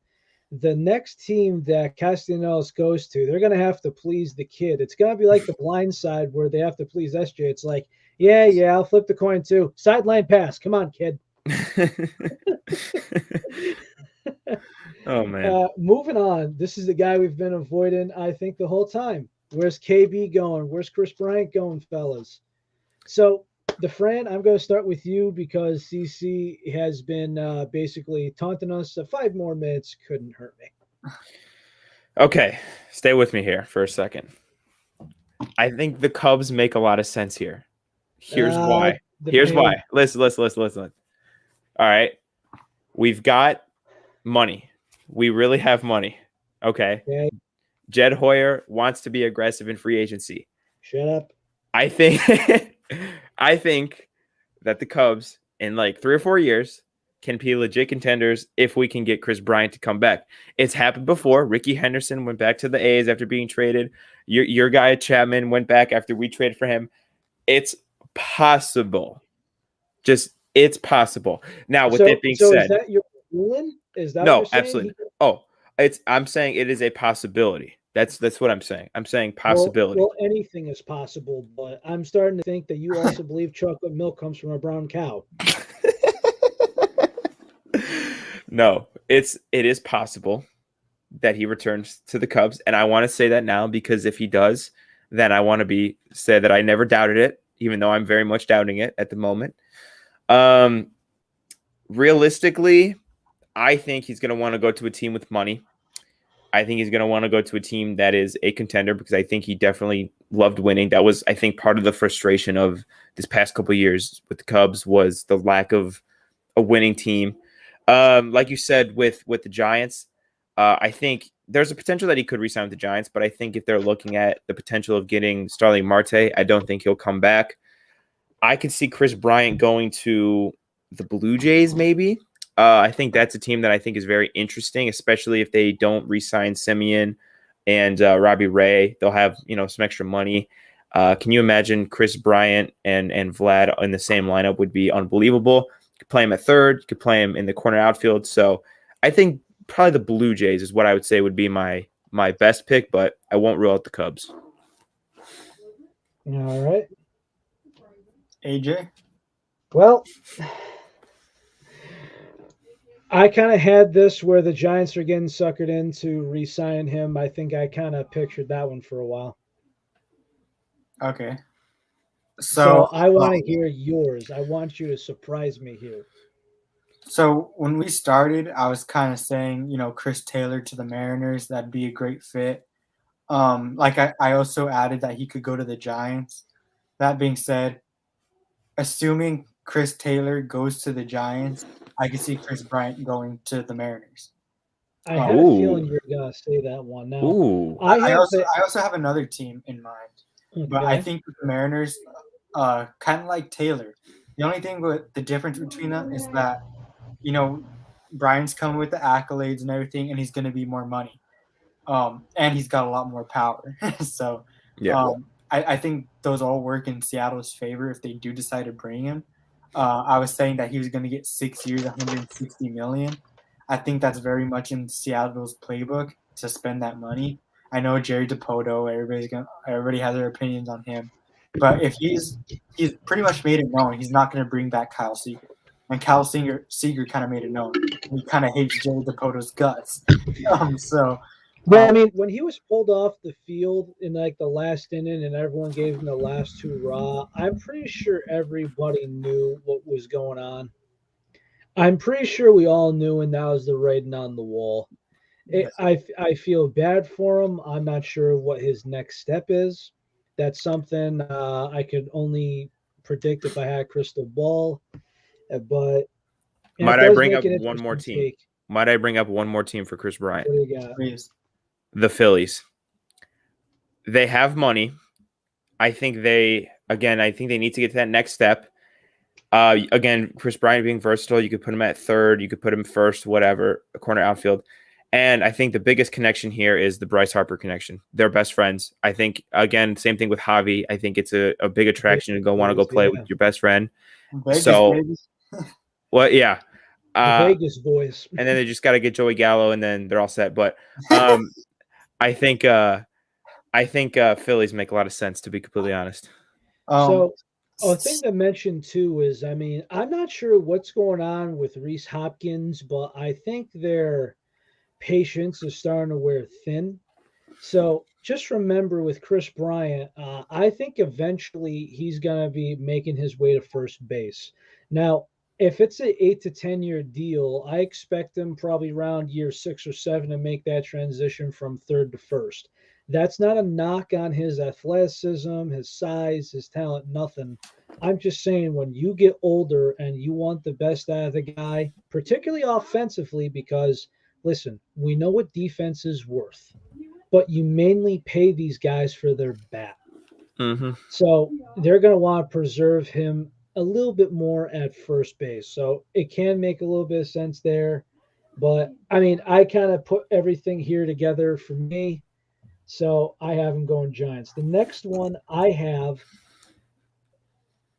the next team that Castellanos goes to, they're going to have to please the kid. It's going to be like the blind side where they have to please SJ. It's like, yeah, I'll flip the coin too. Sideline pass. Come on, kid. Oh, man. Moving on. This is the guy we've been avoiding, I think, the whole time. Where's KB going? Where's Chris Bryant going, fellas? So, DeFran, I'm going to start with you because CC has been basically taunting us. 5 more minutes couldn't hurt me. Okay, stay with me here for a second. I think the Cubs make a lot of sense here. Here's why. Why. Listen. All right. We've got money. We really have money. Okay. Jed Hoyer wants to be aggressive in free agency. Shut up. I think that the Cubs in like 3 or 4 years can be legit contenders if we can get Chris Bryant to come back. It's happened before. Ricky Henderson went back to the A's after being traded. Your guy Chapman went back after we traded for him. It's possible. It's possible. Now, with it being said, is that your ruling? Is that no, what you're absolutely. I'm saying it is a possibility. That's what I'm saying. I'm saying possibility. Well, anything is possible, but I'm starting to think that you also believe chocolate milk comes from a brown cow. No, it is possible that he returns to the Cubs, and I want to say that now because if he does, then I want to say that I never doubted it, even though I'm very much doubting it at the moment. Realistically, I think he's going to want to go to a team with money. I think he's going to want to go to a team that is a contender because I think he definitely loved winning. That was, I think, part of the frustration of this past couple of years with the Cubs was the lack of a winning team. Like you said with the Giants, I think there's a potential that he could re-sign with the Giants, but I think if they're looking at the potential of getting Starling Marte, I don't think he'll come back. I could see Chris Bryant going to the Blue Jays maybe. I think that's a team that I think is very interesting, especially if they don't re-sign Semien and Robbie Ray. They'll have some extra money. Can you imagine Chris Bryant and Vlad in the same lineup would be unbelievable. You could play him at third. You could play him in the corner outfield. So I think probably the Blue Jays is what I would say would be my best pick, but I won't rule out the Cubs. All right. AJ? Well, I kind of had this where the Giants are getting suckered in to re-sign him. I think I kind of pictured that one for a while. Okay. So I want to hear yours. I want you to surprise me here. So when we started, I was kind of saying, Chris Taylor to the Mariners, that'd be a great fit. I also added that he could go to the Giants. That being said, assuming Chris Taylor goes to the Giants, I can see Chris Bryant going to the Mariners. I had a feeling you were going to say that one. Now, I also have another team in mind, but I think the Mariners, kind of like Taylor. The only thing with the difference between them is that, Bryant's coming with the accolades and everything, and he's going to be more money, and he's got a lot more power. So, I think those all work in Seattle's favor if they do decide to bring him. I was saying that he was going to get 6 years, $160 million. I think that's very much in Seattle's playbook to spend that money. I know Jerry DiPoto, everybody has their opinions on him, but if he's pretty much made it known he's not going to bring back Kyle Seager. And Cal Seeger kind of made it known. He kind of hates Joey Dakota's guts. Well, I mean, when he was pulled off the field in like the last inning and everyone gave him the last hurrah, I'm pretty sure everybody knew what was going on. I'm pretty sure we all knew, and that was the writing on the wall. I feel bad for him. I'm not sure what his next step is. That's something I could only predict if I had a crystal ball. But Might I bring up one more team? Take. Might I bring up one more team for Chris Bryant? What do you got? Please. The Phillies. They have money. I think they need to get to that next step. Again, Chris Bryant being versatile, you could put him at third, you could put him first, whatever, a corner outfield. And I think the biggest connection here is the Bryce Harper connection. They're best friends. I think, again, same thing with Javi. I think it's a big attraction to want to go play with your best friend. Vegas, so, Vegas. Well, yeah. Vegas boys. And then they just got to get Joey Gallo, and then they're all set. But I think Phillies make a lot of sense, to be completely honest. So a thing to mention too is, I mean, I'm not sure what's going on with Rhys Hopkins, but I think their patience is starting to wear thin. So just remember with Chris Bryant, I think eventually he's going to be making his way to first base. Now, if it's an 8 to 10 year deal, I expect him probably around year 6 or 7 to make that transition from third to first. That's not a knock on his athleticism, his size, his talent, nothing. I'm just saying when you get older and you want the best out of the guy, particularly offensively, because listen, we know what defense is worth, but you mainly pay these guys for their bat. Mm-hmm. So they're going to want to preserve him a little bit more at first base. So it can make a little bit of sense there. But I mean, I kind of put everything here together for me. So I have him going Giants. The next one I have,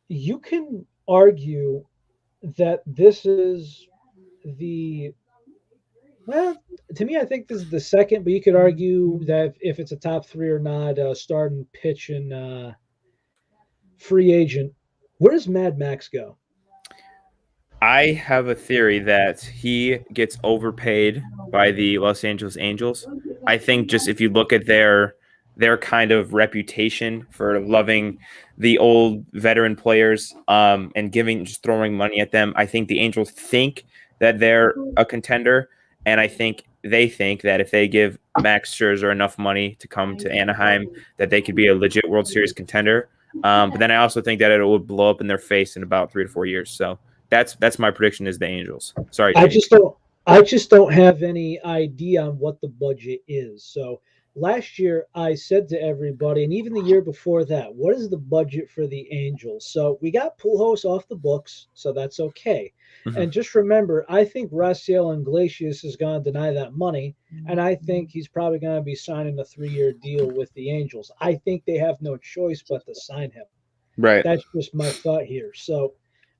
you can argue that this is well, to me, I think this is the second, but you could argue that if it's a top 3 or not, starting pitch and free agent. Where does Mad Max go? I have a theory that he gets overpaid by the Los Angeles Angels. I think just if you look at their kind of reputation for loving the old veteran players and just throwing money at them, I think the Angels think that they're a contender, and I think they think that if they give Max Scherzer enough money to come to Anaheim, that they could be a legit World Series contender. But then I also think that it would blow up in their face in about 3 to 4 years. So that's my prediction is the Angels. Sorry, I just don't have any idea on what the budget is. So last year I said to everybody, and even the year before that, what is the budget for the Angels? So we got Pujols off the books, so that's okay. Mm-hmm. And just remember, I think Raciel Iglesias is going to deny that money, and I think he's probably going to be signing a 3-year deal with the Angels. I think they have no choice but to sign him. Right. That's just my thought here. So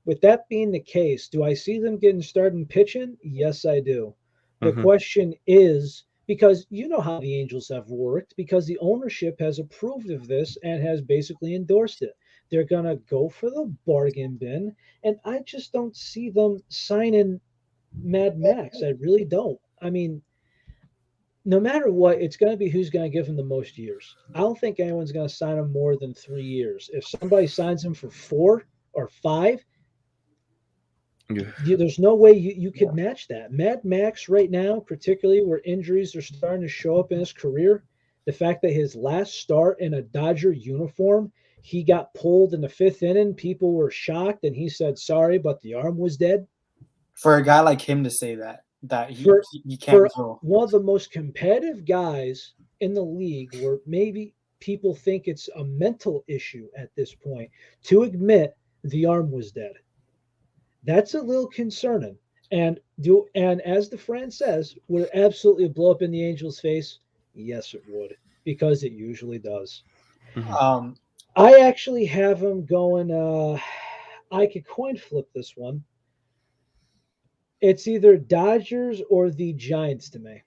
with that being the case, do I see them getting started pitching? Yes, I do. The question is, because you know how the Angels have worked, because the ownership has approved of this and has basically endorsed it. They're going to go for the bargain bin, and I just don't see them signing Mad Max. I really don't. I mean, no matter what, it's going to be who's going to give him the most years. I don't think anyone's going to sign him more than 3 years. If somebody signs him for 4 or 5, there's no way you could match that. Mad Max right now, particularly where injuries are starting to show up in his career, the fact that his last start in a Dodger uniform, he got pulled in the 5th inning, people were shocked, and he said sorry, but the arm was dead. For a guy like him to say that he can't go. One of the most competitive guys in the league, where maybe people think it's a mental issue at this point, to admit the arm was dead. That's a little concerning. And as DeFran says, would it absolutely blow up in the Angels' face? Yes, it would, because it usually does. I actually have him going. I could coin flip this one. It's either Dodgers or the Giants to me.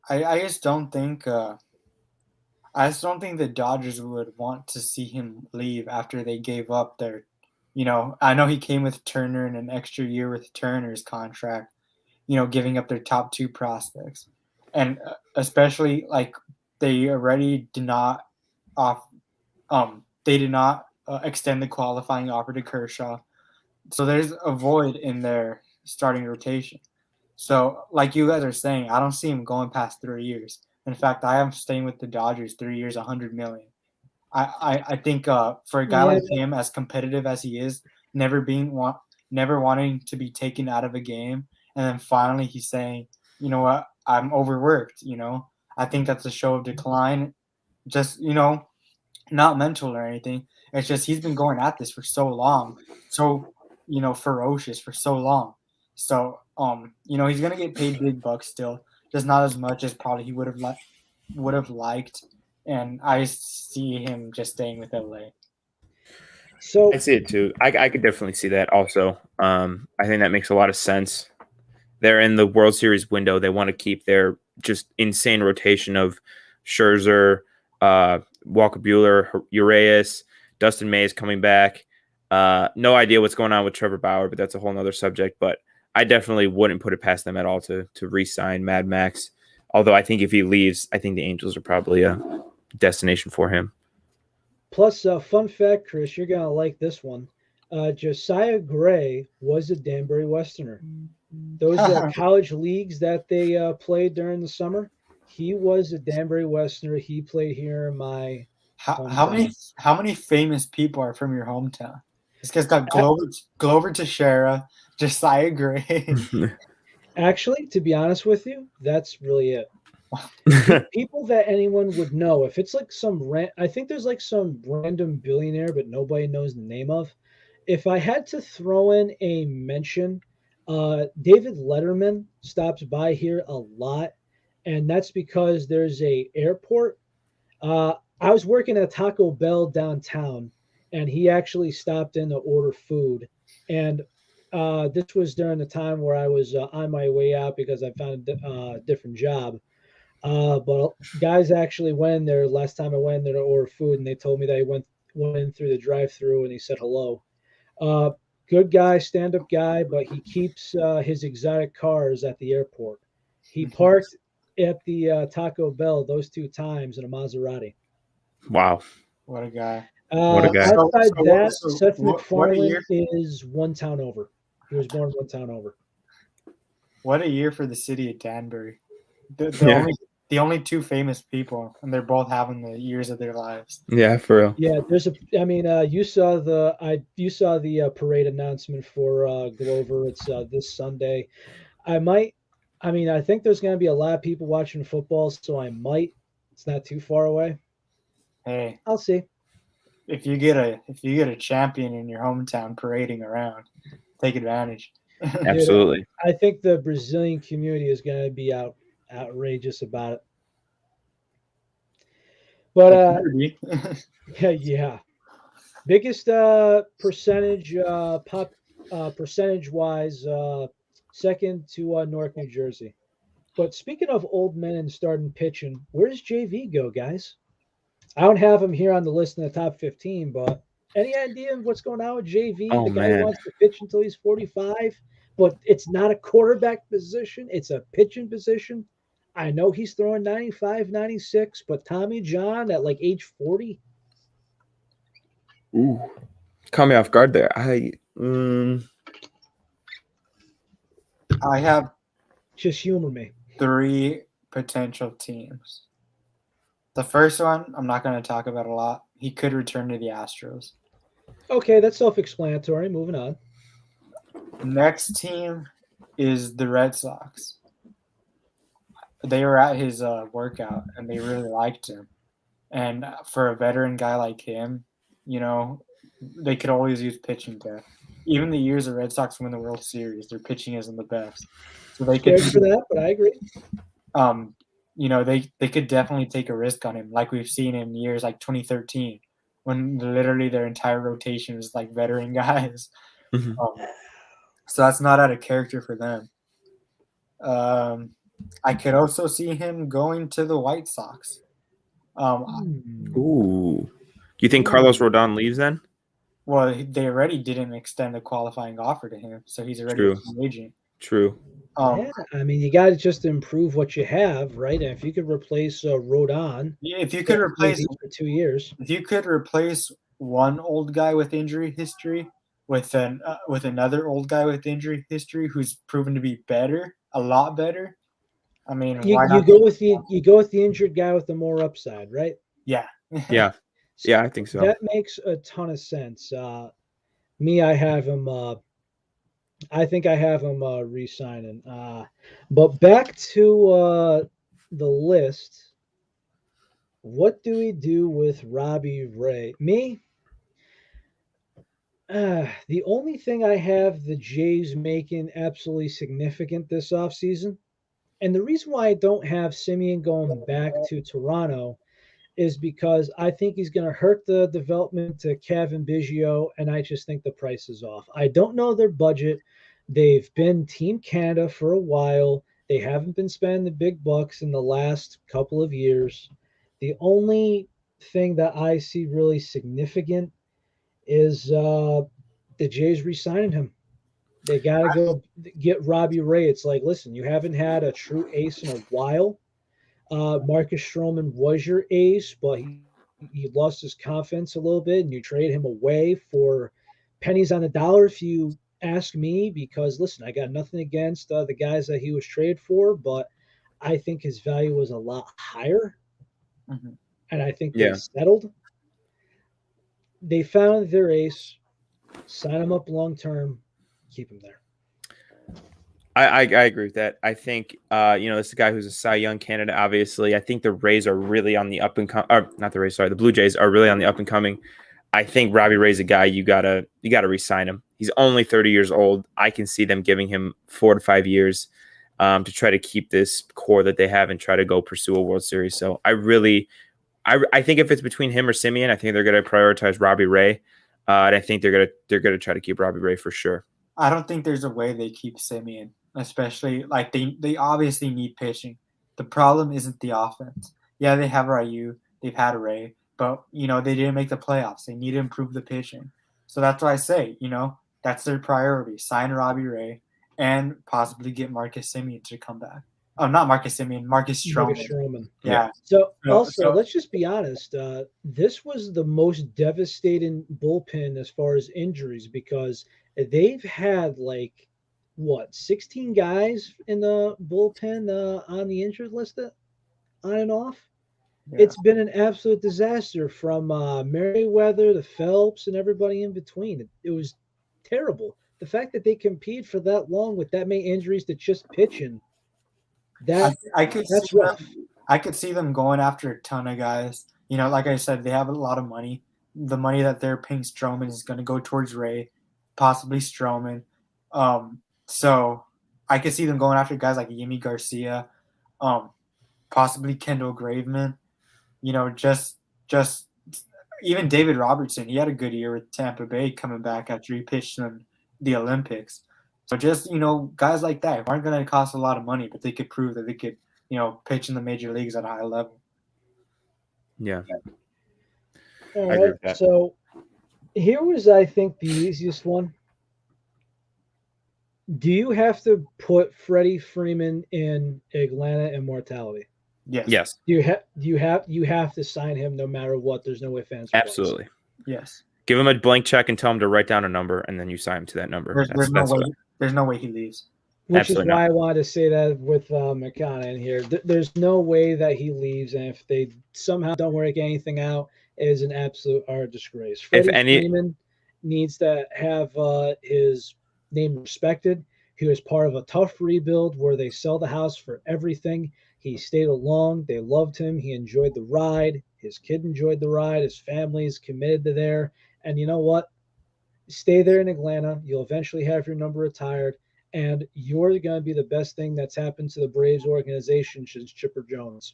I just don't think. I just don't think the Dodgers would want to see him leave after they gave up their I know he came with Turner and an extra year with Turner's contract, giving up their top 2 prospects. And especially like they already did not off they did not extend the qualifying offer to Kershaw. So there's a void in their starting rotation. So like you guys are saying, I don't see him going past 3 years. In fact, I am staying with the Dodgers 3 years, $100 million. I think for a guy like him, as competitive as he is, never wanting to be taken out of a game, and then finally he's saying, you know what, I'm overworked. I think that's a show of decline. Just not mental or anything. It's just he's been going at this for so long, so ferocious for so long. So he's gonna get paid big bucks still, just not as much as probably he would have liked. And I see him just staying with LA. So I see it too. I could definitely see that also. I think that makes a lot of sense. They're in the World Series window. They want to keep their just insane rotation of Scherzer, Walker Buehler, Urias, Dustin May is coming back. No idea what's going on with Trevor Bauer, but that's a whole nother subject. But I definitely wouldn't put it past them at all to re-sign Mad Max. Although I think if he leaves, I think the Angels are probably a destination for him. plus, fun fact, Chris, you're gonna like this one. Josiah Gray was a Danbury Westerner. Those college leagues that they played during the summer, he was a Danbury Westerner. He played here in my how many famous people are from your hometown? This guy's got Glover Teixeira, Josiah Gray. Actually, to be honest with you, that's really it. People that anyone would know. If it's like I think there's like some random billionaire, but nobody knows the name of. If I had to throw in a mention, David Letterman stops by here a lot, and that's because there's a airport. I was working at Taco Bell downtown, and he actually stopped in to order food. And this was during the time where I was on my way out because I found a different job. But guys actually went in there last time I went in there to order food, and they told me that he went in through the drive-through and he said hello. Uh, Good guy, stand-up guy, but he keeps his exotic cars at the airport. He parked at the Taco Bell those 2 times in a Maserati. Wow. What a guy. What a guy. Outside that, Seth MacFarlane is one town over. He was born one town over. What a year for the city of Danbury. The only 2 famous people, and they're both having the years of their lives. Yeah, for real. Yeah, you saw the parade announcement for Glover. It's this Sunday. I think there's going to be a lot of people watching football, so I might. It's not too far away. Hey, I'll see. If you get a champion in your hometown parading around, take advantage. Absolutely. Dude, I think the Brazilian community is going to be outrageous about it. But yeah. Biggest percentage percentage wise, second to Newark, New Jersey. But speaking of old men and starting pitching, where does JV go, guys? I don't have him here on the list in the top 15, but any idea of what's going on with JV? Oh, the guy who wants to pitch until he's 45, but it's not a quarterback position, it's a pitching position. I know he's throwing 95, 96, but Tommy John at like age 40. Ooh. Caught me off guard there. I have just humor me. 3 potential teams. The first one, I'm not going to talk about a lot. He could return to the Astros. Okay, that's self-explanatory. Moving on. Next team is the Red Sox. They were at his workout, and they really liked him. And for a veteran guy like him, they could always use pitching depth. Even the years the Red Sox win the World Series, their pitching isn't the best. So they could for that, but I agree. They could definitely take a risk on him, like we've seen in years like 2013, when literally their entire rotation was like veteran guys. Mm-hmm. So that's not out of character for them. I could also see him going to the White Sox. Ooh. Do you think Carlos Rodon leaves then? Well, they already didn't extend the qualifying offer to him, so he's already True. a free agent. True. Yeah, I mean, you got to just improve what you have, right? And if you could replace Rodon, if you could replace for 2 years, if you could replace one old guy with injury history with another old guy with injury history who's proven to be better, a lot better. I mean, why you not? go with the injured guy with the more upside, right? Yeah. Yeah. So Yeah, I think so. that makes a ton of sense. Me, I have him. I think I have him re-signing. But back to the list. What do we do with Robbie Ray? Me, the only thing I have the Jays making absolutely significant this offseason, and the reason why I don't have Simeon going back to Toronto is because I think he's going to hurt the development to Kevin Biggio, and I just think the price is off. I don't know their budget. They've been Team Canada for a while. They haven't been spending the big bucks in the last couple of years. The only thing that I see really significant is the Jays re-signing him. They got to go get Robbie Ray. It's like, listen, you haven't had a true ace in a while. Marcus Stroman was your ace, but he lost his confidence a little bit, and you trade him away for pennies on the dollar, if you ask me. Because listen, I got nothing against the guys that he was traded for, but I think his value was a lot higher, and I think they settled. They found their ace, sign him up long term, keep him there. I agree with that. I think this is a guy who's a Cy Young candidate. Obviously, I think the Rays are really on the up and not the Rays. Sorry, the Blue Jays are really on the up and coming. I think Robbie Ray's a guy you gotta re-sign him. He's only 30 years old. I can see them giving him 4 to 5 years to try to keep this core that they have and try to go pursue a World Series. So I think if it's between him or Simeon, I think they're gonna prioritize Robbie Ray, and I think they're gonna try to keep Robbie Ray for sure. I don't think there's a way they keep Simeon. Especially, like, they obviously need pitching. The problem isn't the offense. Yeah, they have Ryu, they've had Ray, but they didn't make the playoffs. They need to improve the pitching. So that's why I say, that's their priority. Sign Robbie Ray and possibly get Marcus Simeon to come back. Oh, not Marcus Simeon, Marcus Stroman. Yeah. So let's just be honest. This was the most devastating bullpen as far as injuries, because they've had 16 guys in the bullpen on the injured list on and off. Yeah. It's been an absolute disaster from Merriweather to Phelps and everybody in between. It was terrible. The fact that they compete for that long with that many injuries to just pitching, that's rough. I could see them going after a ton of guys. Like I said, they have a lot of money. The money that they're paying Stroman is going to go towards Ray, possibly Stroman. So I could see them going after guys like Yimi Garcia, possibly Kendall Graveman. Just even David Robertson. He had a good year with Tampa Bay coming back after he pitched in the Olympics. So just guys like that aren't going to cost a lot of money, but they could prove that they could pitch in the major leagues at a high level. Yeah. All right. So here was, I think, the easiest one. Do you have to put Freddie Freeman in Atlanta Immortality? Yes. You have to sign him no matter what. There's no way fans. Absolutely. Yes. Give him a blank check and tell him to write down a number, and then you sign him to that number. There's no way he leaves. Which Absolutely is why I wanted to say that with McCann in here. There's no way that he leaves, and if they somehow don't work anything out, it is an absolute disgrace. Freddie Freeman needs to have his name respected. He was part of a tough rebuild where they sell the house for everything. He stayed along. They loved him. He enjoyed the ride. His kid enjoyed the ride. His family is committed to there. And you know what? Stay there in Atlanta. You'll eventually have your number retired, and you're going to be the best thing that's happened to the Braves organization since Chipper Jones.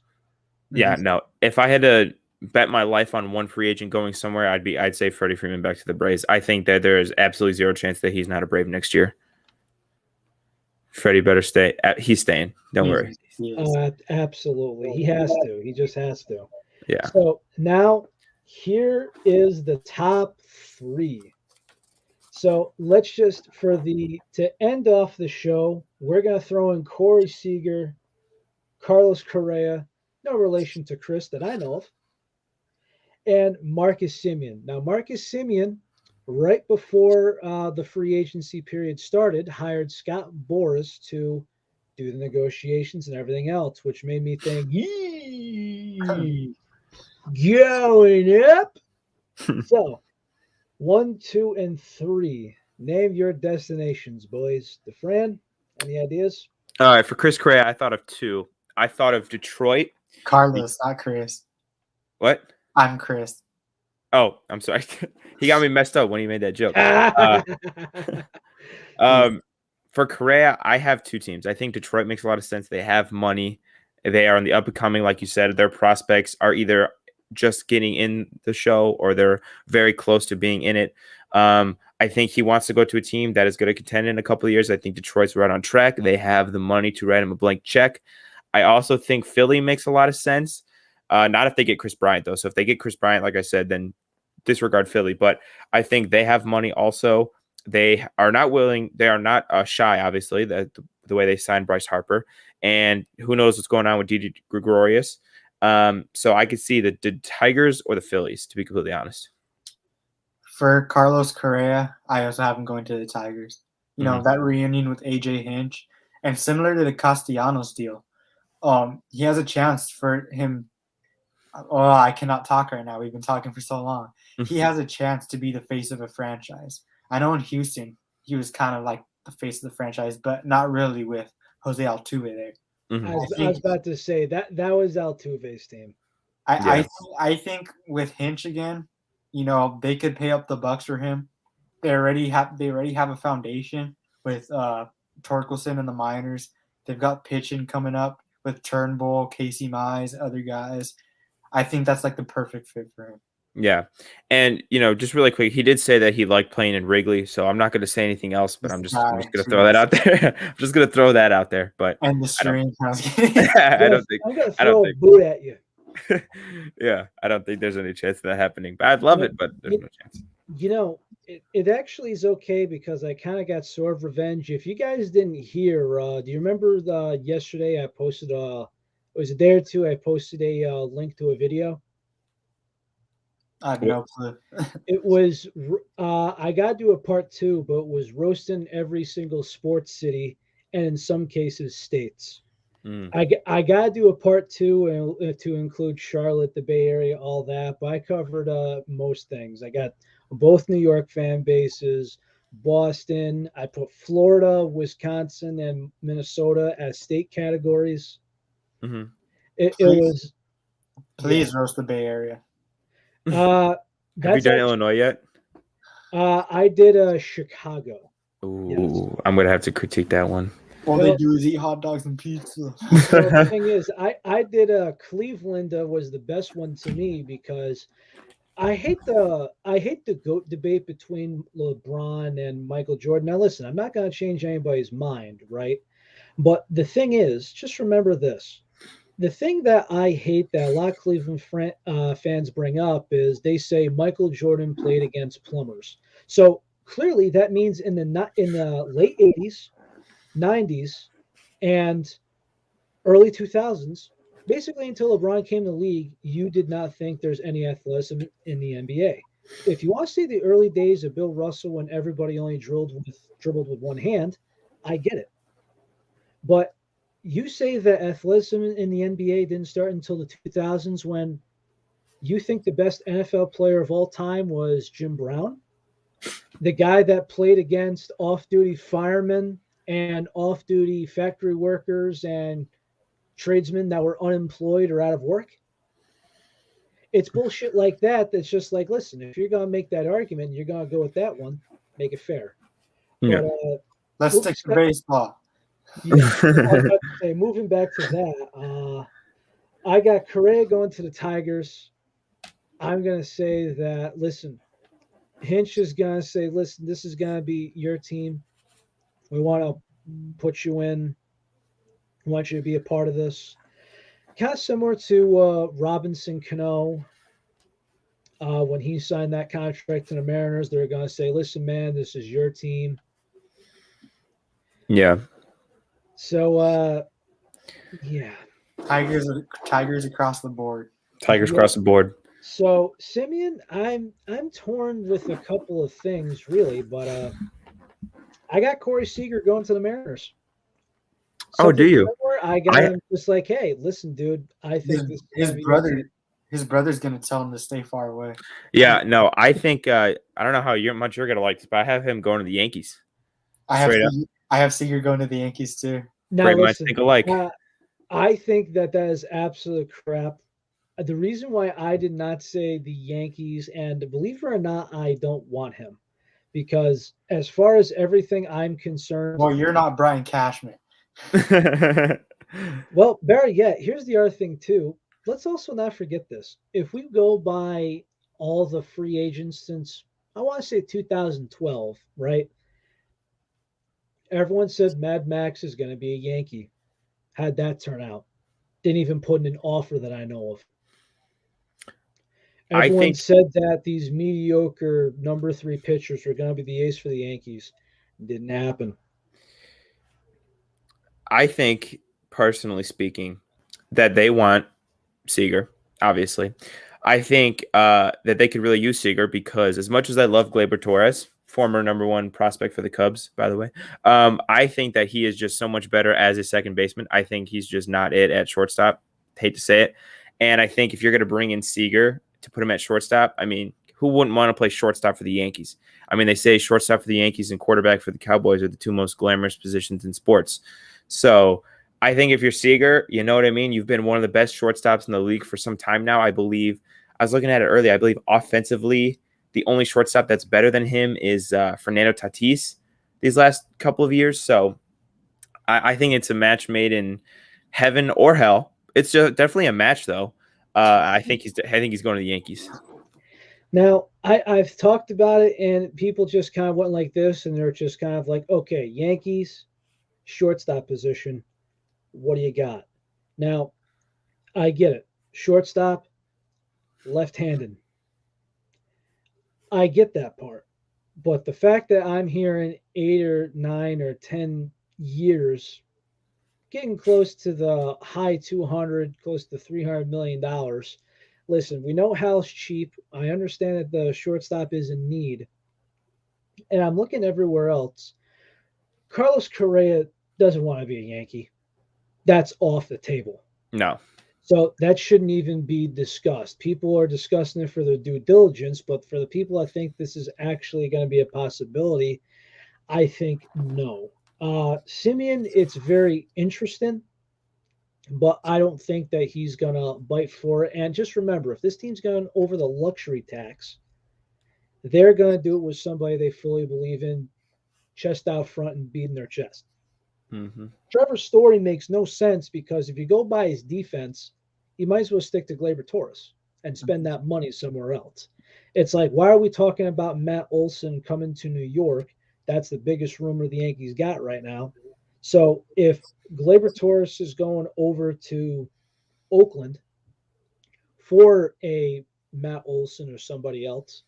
Yeah, no. If I had to bet my life on one free agent going somewhere, I'd say Freddie Freeman back to the Braves. I think that there is absolutely zero chance that he's not a Brave next year. Freddie better stay. He's staying. Don't worry. Absolutely. He has to. He just has to. Yeah. So now here is the top 3. So let's just to end off the show, we're gonna throw in Corey Seager, Carlos Correa, no relation to Chris that I know of, and Marcus Simeon. Now, Marcus Simeon, right before the free agency period started, hired Scott Boras to do the negotiations and everything else, which made me think, yee, going up. So, 1, 2, and 3. Name your destinations, boys. DeFran, any ideas? All right, for Chris Correa, I thought of 2. I thought of Detroit. Carlos, not Chris. What? I'm Chris. Oh, I'm sorry. He got me messed up when he made that joke. For Correa, I have 2 teams. I think Detroit makes a lot of sense. They have money. They are on the up and coming, like you said. Their prospects are either just getting in the show or they're very close to being in it. I think he wants to go to a team that is going to contend in a couple of years. I think Detroit's right on track. They have the money to write him a blank check. I also think Philly makes a lot of sense. Not if they get Chris Bryant, though. So if they get Chris Bryant, like I said, then disregard Philly. But I think they have money also. They are not willing. They are not shy, obviously, the way they signed Bryce Harper. And who knows what's going on with Didi Gregorius. So I could see the Tigers or the Phillies, to be completely honest. For Carlos Correa, I also have him going to the Tigers. You know, that reunion with AJ Hinch. And similar to the Castellanos deal, he has a chance for him. Oh, I cannot talk right now. We've been talking for so long. He has a chance to be the face of a franchise. I know in Houston, he was kind of like the face of the franchise, but not really with Jose Altuve there. I was about to say that was Altuve's team. I think with Hinch again, you know, they could pay up the bucks for him. They already have a foundation with Torkelson in the minors. They've got pitching coming up with Turnbull, Casey Mize, other guys. I think that's like the perfect fit for him. Yeah. And, you know, just really quick, he did say that he liked playing in Wrigley, so I'm not going to say anything else, but I'm just going to throw that out there. I'm just going to throw that out there. But and the string. I'm going to throw a boot at you. Yeah, I don't think there's any chance of that happening. But I'd love it, but there's no chance. You know, it actually is okay because I kind of got sort of revenge. If you guys didn't hear, do you remember yesterday I posted it was a day or two, I posted a link to a video. I have no clue. It was I got to do a part 2, but it was roasting every single sports city and in some cases states. I got to do a part 2 and to include Charlotte, the Bay Area, all that. But I covered most things. I got both New York fan bases, Boston. I put Florida, Wisconsin, and Minnesota as state categories. It was. Please roast the Bay Area. Have you done Illinois yet? I did Chicago. Ooh, yes. I'm gonna have to critique that one. All they do is eat hot dogs and pizza. Well, the thing is, I did Cleveland was the best one to me because I hate the GOAT debate between LeBron and Michael Jordan. Now listen, I'm not gonna change anybody's mind, right? But the thing is, just remember this. The thing that I hate that a lot of Cleveland fans bring up is they say Michael Jordan played against plumbers. So clearly that means in the late 80s, 90s, and early 2000s, basically until LeBron came to the league, you did not think there's any athleticism in the NBA. If you want to see the early days of Bill Russell when everybody only dribbled with one hand, I get it. But you say that athleticism in the NBA didn't start until the 2000s when you think the best NFL player of all time was Jim Brown, the guy that played against off-duty firemen and off-duty factory workers and tradesmen that were unemployed or out of work. It's bullshit like that. That's just like, listen, if you're going to make that argument, you're going to go with that one, make it fair. Yeah. But, let's stick to baseball. Yeah, I was about to say, moving back to that, I got Correa going to the Tigers. I'm going to say that, listen, Hinch is going to say, listen, this is going to be your team. We want to put you in. We want you to be a part of this. Kind of similar to Robinson Cano. When he signed that contract to the Mariners, they're going to say, "Listen, man, this is your team." Yeah. So, yeah. Tigers across the board. Tigers Yeah. across the board. So Simeon, I'm torn with a couple of things really, but I got Corey Seager going to the Mariners. Oh, do Something you? similar. I got I him just like, hey, listen, dude, I His, think this is his gonna be your team. brother's gonna tell him to stay far away. Yeah, no, I think I don't know how much you're gonna like this, but I have him going to the Yankees. I Straight up. have Seager going to the Yankees too. Now Great minds listen, think alike. I think that is absolute crap. The reason why I did not say the Yankees, and believe it or not, I don't want him because as far as everything I'm concerned, Well, you're not Brian Cashman. well, better yet, here's the other thing too. Let's also not forget this. If we go by all the free agents since I want to say 2012, right? Everyone said Mad Max is going to be a Yankee. How'd that turn out? Didn't even put in an offer that I know of. I Everyone think said that these mediocre number 3 pitchers were going to be the ace for the Yankees. Didn't happen. I think personally speaking that they want Seager, obviously. I think that they could really use Seager because as much as I love Gleyber Torres, former number 1 prospect for the Cubs, by the way, I think that he is just so much better as a second baseman. I think he's just not it at shortstop. Hate to say it. And I think if you're going to bring in Seager to put him at shortstop, I mean, who wouldn't want to play shortstop for the Yankees? I mean, they say shortstop for the Yankees and quarterback for the Cowboys are the 2 most glamorous positions in sports. So I think if you're Seager, you know what I mean? You've been one of the best shortstops in the league for some time now. I believe, I was looking at it earlier, I believe offensively, the only shortstop that's better than him is Fernando Tatis these last couple of years. So I think it's a match made in heaven or hell. It's just definitely a match, though. I think he's going to the Yankees. Now, I've talked about it, and people just kind of went like this, and they're just kind of like, okay, Yankees, shortstop position. What do you got? Now, I get it. Shortstop, left-handed. I get that part. But the fact that I'm hearing 8 or 9 or 10 years, getting close to the high 200, close to $300 million. Listen, we know Hal's cheap. I understand that the shortstop is in need. And I'm looking everywhere else. Carlos Correa doesn't want to be a Yankee. That's off the table. No. So that shouldn't even be discussed. People are discussing it for their due diligence, but for the people I think this is actually going to be a possibility, I think no. Simeon, it's very interesting, but I don't think that he's going to bite for it. And just remember, if this team's going over the luxury tax, they're going to do it with somebody they fully believe in, chest out front and beating their chest. Mm-hmm. Trevor Story makes no sense because if you go by his defense, you might as well stick to Gleyber Torres and spend that money somewhere else. It's like, why are we talking about Matt Olson coming to New York? That's the biggest rumor the Yankees got right now. So if Gleyber Torres is going over to Oakland for a Matt Olson or somebody else,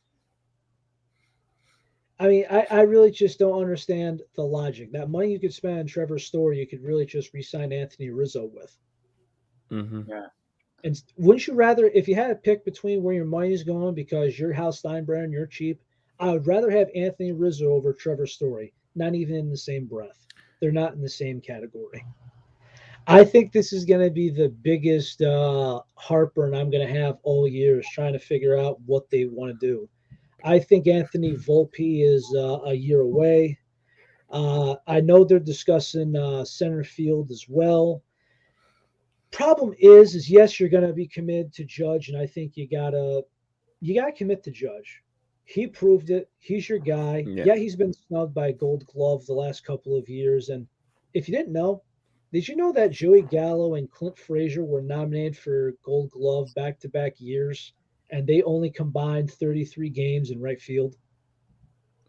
I mean, I really just don't understand the logic. That money you could spend on Trevor Story, you could really just re-sign Anthony Rizzo with. Mm-hmm. Yeah. And wouldn't you rather, if you had to pick between where your money is going because you're Hal Steinbrenner, you're cheap, I would rather have Anthony Rizzo over Trevor Story. Not even in the same breath. They're not in the same category. I think this is going to be the biggest heartburn I'm going to have all year is trying to figure out what they want to do. I think Anthony Volpe is a year away. I know they're discussing center field as well. Problem is yes, you're going to be committed to Judge, and I think you gotta commit to Judge. He proved it. He's your guy. Yeah. Yeah, he's been snubbed by Gold Glove the last couple of years. And if you didn't know, did you know that Joey Gallo and Clint Frazier were nominated for Gold Glove back-to-back years, and they only combined 33 games in right field?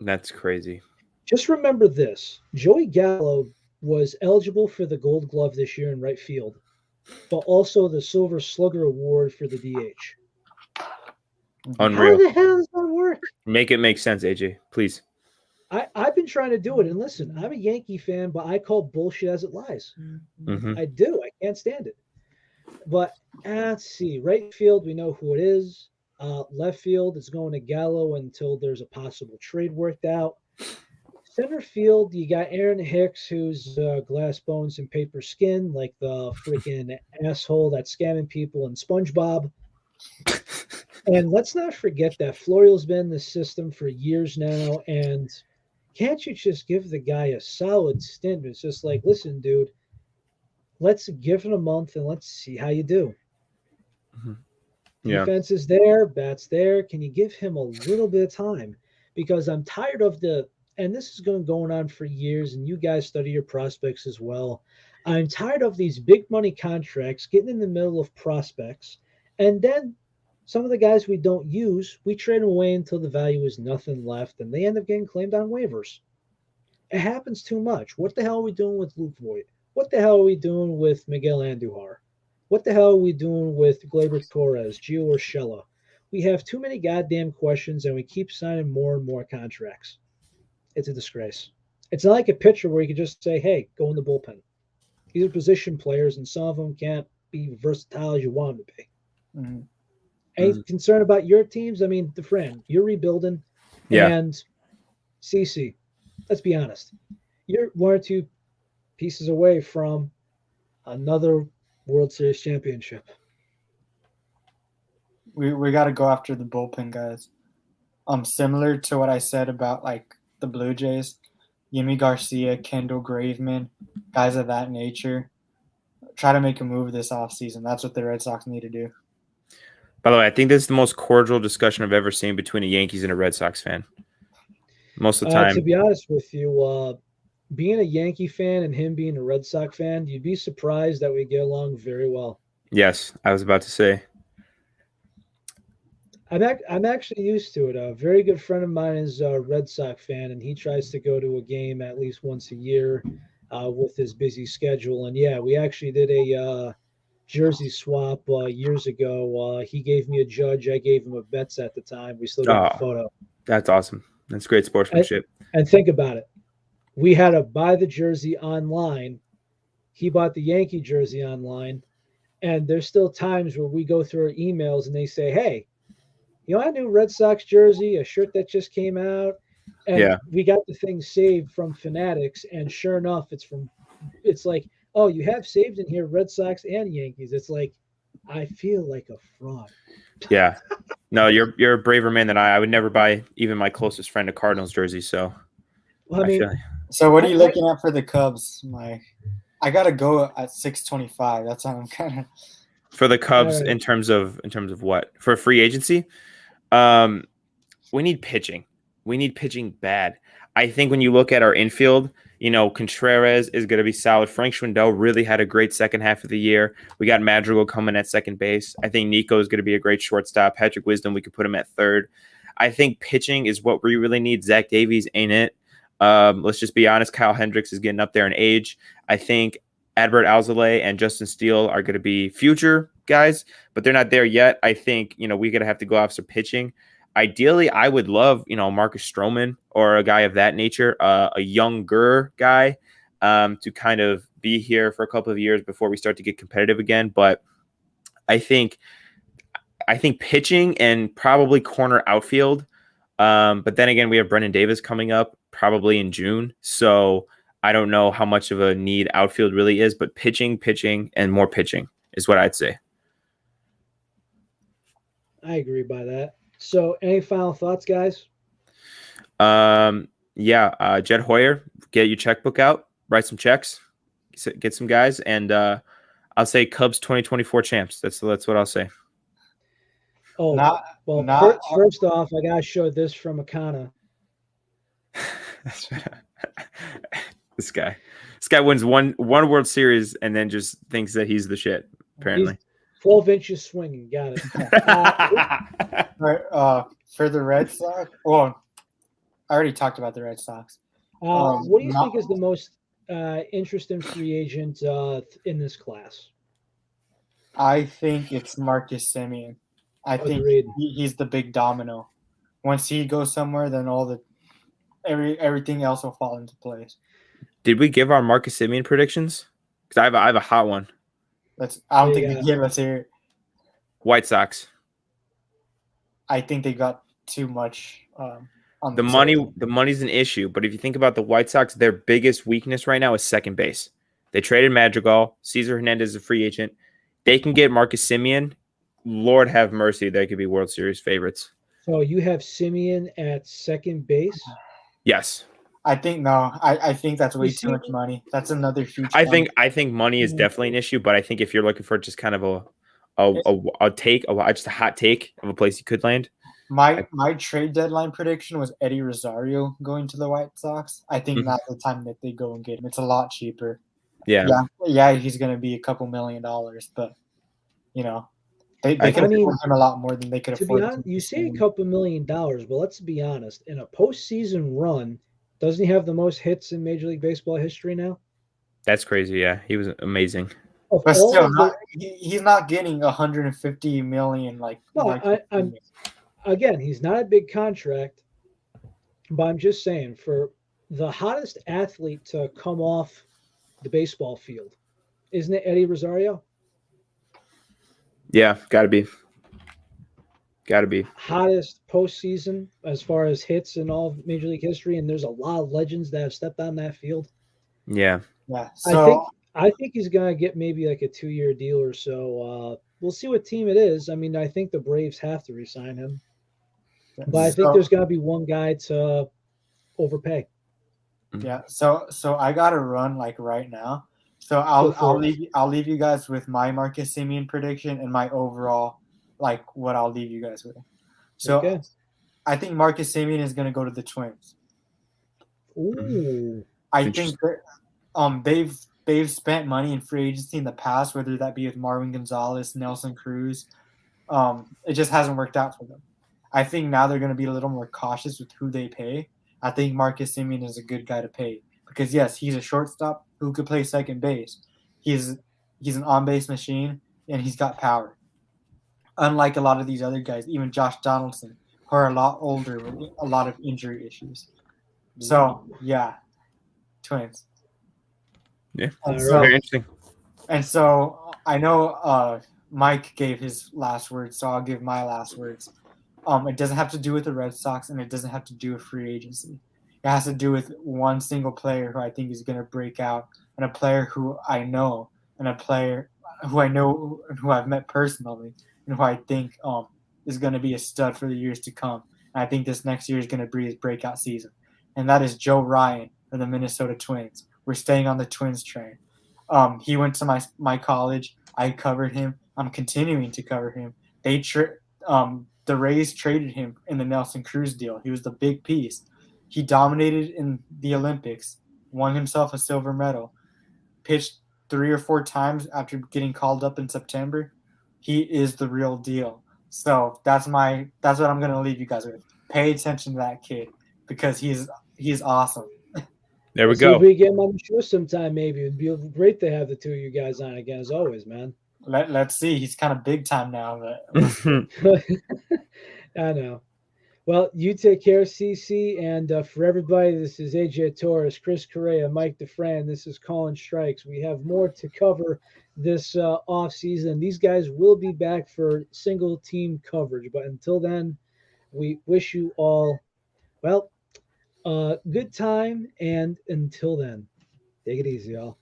That's crazy. Just remember this: Joey Gallo was eligible for the Gold Glove this year in right field, but also the Silver Slugger Award for the DH. Unreal. How the hell does that work? Make it make sense, AJ, please. I've been trying to do it, and listen, I'm a Yankee fan, but I call bullshit as it lies. Mm-hmm. I do. I can't stand it. But let's see. Right field, we know who it is. Left field is going to Gallo until there's a possible trade worked out. Center field, you got Aaron Hicks, who's glass bones and paper skin, like the freaking asshole that's scamming people in SpongeBob. And let's not forget that Florial's been in the system for years now. And can't you just give the guy a solid stint? It's just like, listen, dude, let's give it a month and let's see how you do. Mm-hmm. Yeah. Defense is there, bats there. Can you give him a little bit of time? Because I'm tired of and this is going on for years, and you guys study your prospects as well. I'm tired of these big money contracts getting in the middle of prospects, and then some of the guys we don't use, we trade them away until the value is nothing left, and they end up getting claimed on waivers. It happens too much. What the hell are we doing with Luke Voigt? What the hell are we doing with Miguel Andujar? What the hell are we doing with Gleyber Torres, Gio Urshela? We have too many goddamn questions, and we keep signing more and more contracts. It's a disgrace. It's not like a pitcher where you can just say, hey, go in the bullpen. These are position players, and some of them can't be versatile as you want them to be. Mm-hmm. Any concern about your teams? I mean, DeFran, you're rebuilding. Yeah. And CC, let's be honest. You're one or two pieces away from another World Series championship. We got to go after the bullpen guys. Similar to what I said about like the Blue Jays, Yimi Garcia, Kendall Graveman, guys of that nature. Try to make a move this offseason. That's what the Red Sox need to do. By the way, I think this is the most cordial discussion I've ever seen between a Yankees and a Red Sox fan. Most of the time. To be honest with you, being a Yankee fan and him being a Red Sox fan, you'd be surprised that we get along very well. Yes, I was about to say. I'm actually used to it. A very good friend of mine is a Red Sox fan, and he tries to go to a game at least once a year with his busy schedule. And yeah, we actually did a jersey swap years ago. He gave me a Judge. I gave him a Betts at the time. We still got the photo. That's awesome. That's great sportsmanship. And think about it. We had to buy the jersey online. He bought the Yankee jersey online. And there's still times where we go through our emails and they say, hey, you know, I knew Red Sox jersey, a shirt that just came out. And we got the thing saved from Fanatics. And sure enough, it's like, oh, you have saved in here Red Sox and Yankees. It's like, I feel like a fraud. Yeah. No, you're a braver man than I. I would never buy even my closest friend a Cardinals jersey. So, well, I mean, so what are you looking at for the Cubs? I gotta go at 625. That's how I'm kind of for the Cubs in terms of what for free agency. We need pitching. We need pitching bad. I think when you look at our infield, you know, Contreras is going to be solid. Frank Schwindel really had a great second half of the year. We got Madrigal coming at second base. I think Nico is going to be a great shortstop. Patrick Wisdom, we could put him at third. I think pitching is what we really need. Zach Davies ain't it. Let's just be honest. Kyle Hendricks is getting up there in age. I think Adbert Alzolay and Justin Steele are going to be future guys, but they're not there yet. I think, you know, we're going to have to go off some pitching. Ideally, I would love, you know, Marcus Stroman or a guy of that nature, a younger guy to kind of be here for a couple of years before we start to get competitive again. But I think pitching and probably corner outfield. But then again, we have Brendan Davis coming up probably in June. So I don't know how much of a need outfield really is, but pitching, and more pitching is what I'd say. I agree by that. So any final thoughts, guys? Jed Hoyer, get your checkbook out, write some checks, get some guys, and I'll say Cubs 2024 champs. That's what I'll say. Oh, first off, I gotta show this from Akana. This guy wins one World Series and then just thinks that he's the shit. Apparently, he's 12 inches swinging. Got it. For the Red Sox, well, I already talked about the Red Sox. What do you think is the most interesting free agent in this class? I think it's Marcus Semien. I think Agreed. he's the big domino. Once he goes somewhere, then everything else will fall into place. Did we give our Marcus Simeon predictions? Because I have a hot one. I don't think Yeah. they gave us here. White Sox. I think they got too much on The money's an issue, but if you think about the White Sox, their biggest weakness right now is second base. They traded Madrigal. Cesar Hernandez is a free agent. They can get Marcus Simeon. Lord have mercy, they could be World Series favorites. So you have Simeon at second base? Yes. I think I think that's way too much money. That's another huge. I think money is definitely an issue, but I think if you're looking for just kind of just a hot take of a place you could land. My trade deadline prediction was Eddie Rosario going to the White Sox. I think now's the time that they go and get him. It's a lot cheaper. Yeah, he's going to be a couple $1 million, but they could afford him a lot more than they could afford. To be honest, you say a couple $1 million, but let's be honest. In a postseason run, doesn't he have the most hits in Major League Baseball history now? That's crazy. Yeah, he was amazing. But still, he's not getting 150 million like. No, again, he's not a big contract, but I'm just saying for the hottest athlete to come off the baseball field, isn't it Eddie Rosario? Yeah, gotta be. Hottest postseason as far as hits in all of Major League history, and there's a lot of legends that have stepped on that field. Yeah. So I think he's gonna get maybe like a 2-year deal or so. We'll see what team it is. I mean, I think the Braves have to re-sign him, but I think there's gonna be one guy to overpay. Yeah. So I gotta run like right now. So I'll leave you guys with my Marcus Simeon prediction and my overall like what I'll leave you guys with. So I think Marcus Simeon is gonna go to the Twins. Ooh. I think that they've spent money in free agency in the past, whether that be with Marwin Gonzalez, Nelson Cruz. It just hasn't worked out for them. I think now they're going to be a little more cautious with who they pay. I think Marcus Simeon is a good guy to pay because, yes, he's a shortstop who could play second base. He's an on-base machine, and he's got power. Unlike a lot of these other guys, even Josh Donaldson, who are a lot older with a lot of injury issues. So, yeah, Twins. Yeah, very interesting. And so I know Mike gave his last words, so I'll give my last words. It doesn't have to do with the Red Sox, and it doesn't have to do with free agency. It has to do with one single player who I think is going to break out, and a player who I know, and a player who I know and who I've met personally, and who I think is going to be a stud for the years to come. And I think this next year is going to be his breakout season, and that is Joe Ryan of the Minnesota Twins. We're staying on the Twins train. He went to my college. I covered him. I'm continuing to cover him. The Rays traded him in the Nelson Cruz deal. He was the big piece. He dominated in the Olympics, won himself a silver medal, pitched 3 or 4 times after getting called up in September. He is the real deal. So that's what I'm going to leave you guys with. Pay attention to that kid because he's awesome. There we go. So we get him on the show sometime, maybe. It'd be great to have the two of you guys on again, as always, man. Let's see. He's kind of big time now. But I know. Well, you take care, CC. And for everybody, this is AJ Torres, Chris Correa, Mike DeFran. This is Calling Strikes. We have more to cover this offseason. These guys will be back for single team coverage. But until then, we wish you all, well, good time. And until then, take it easy, y'all.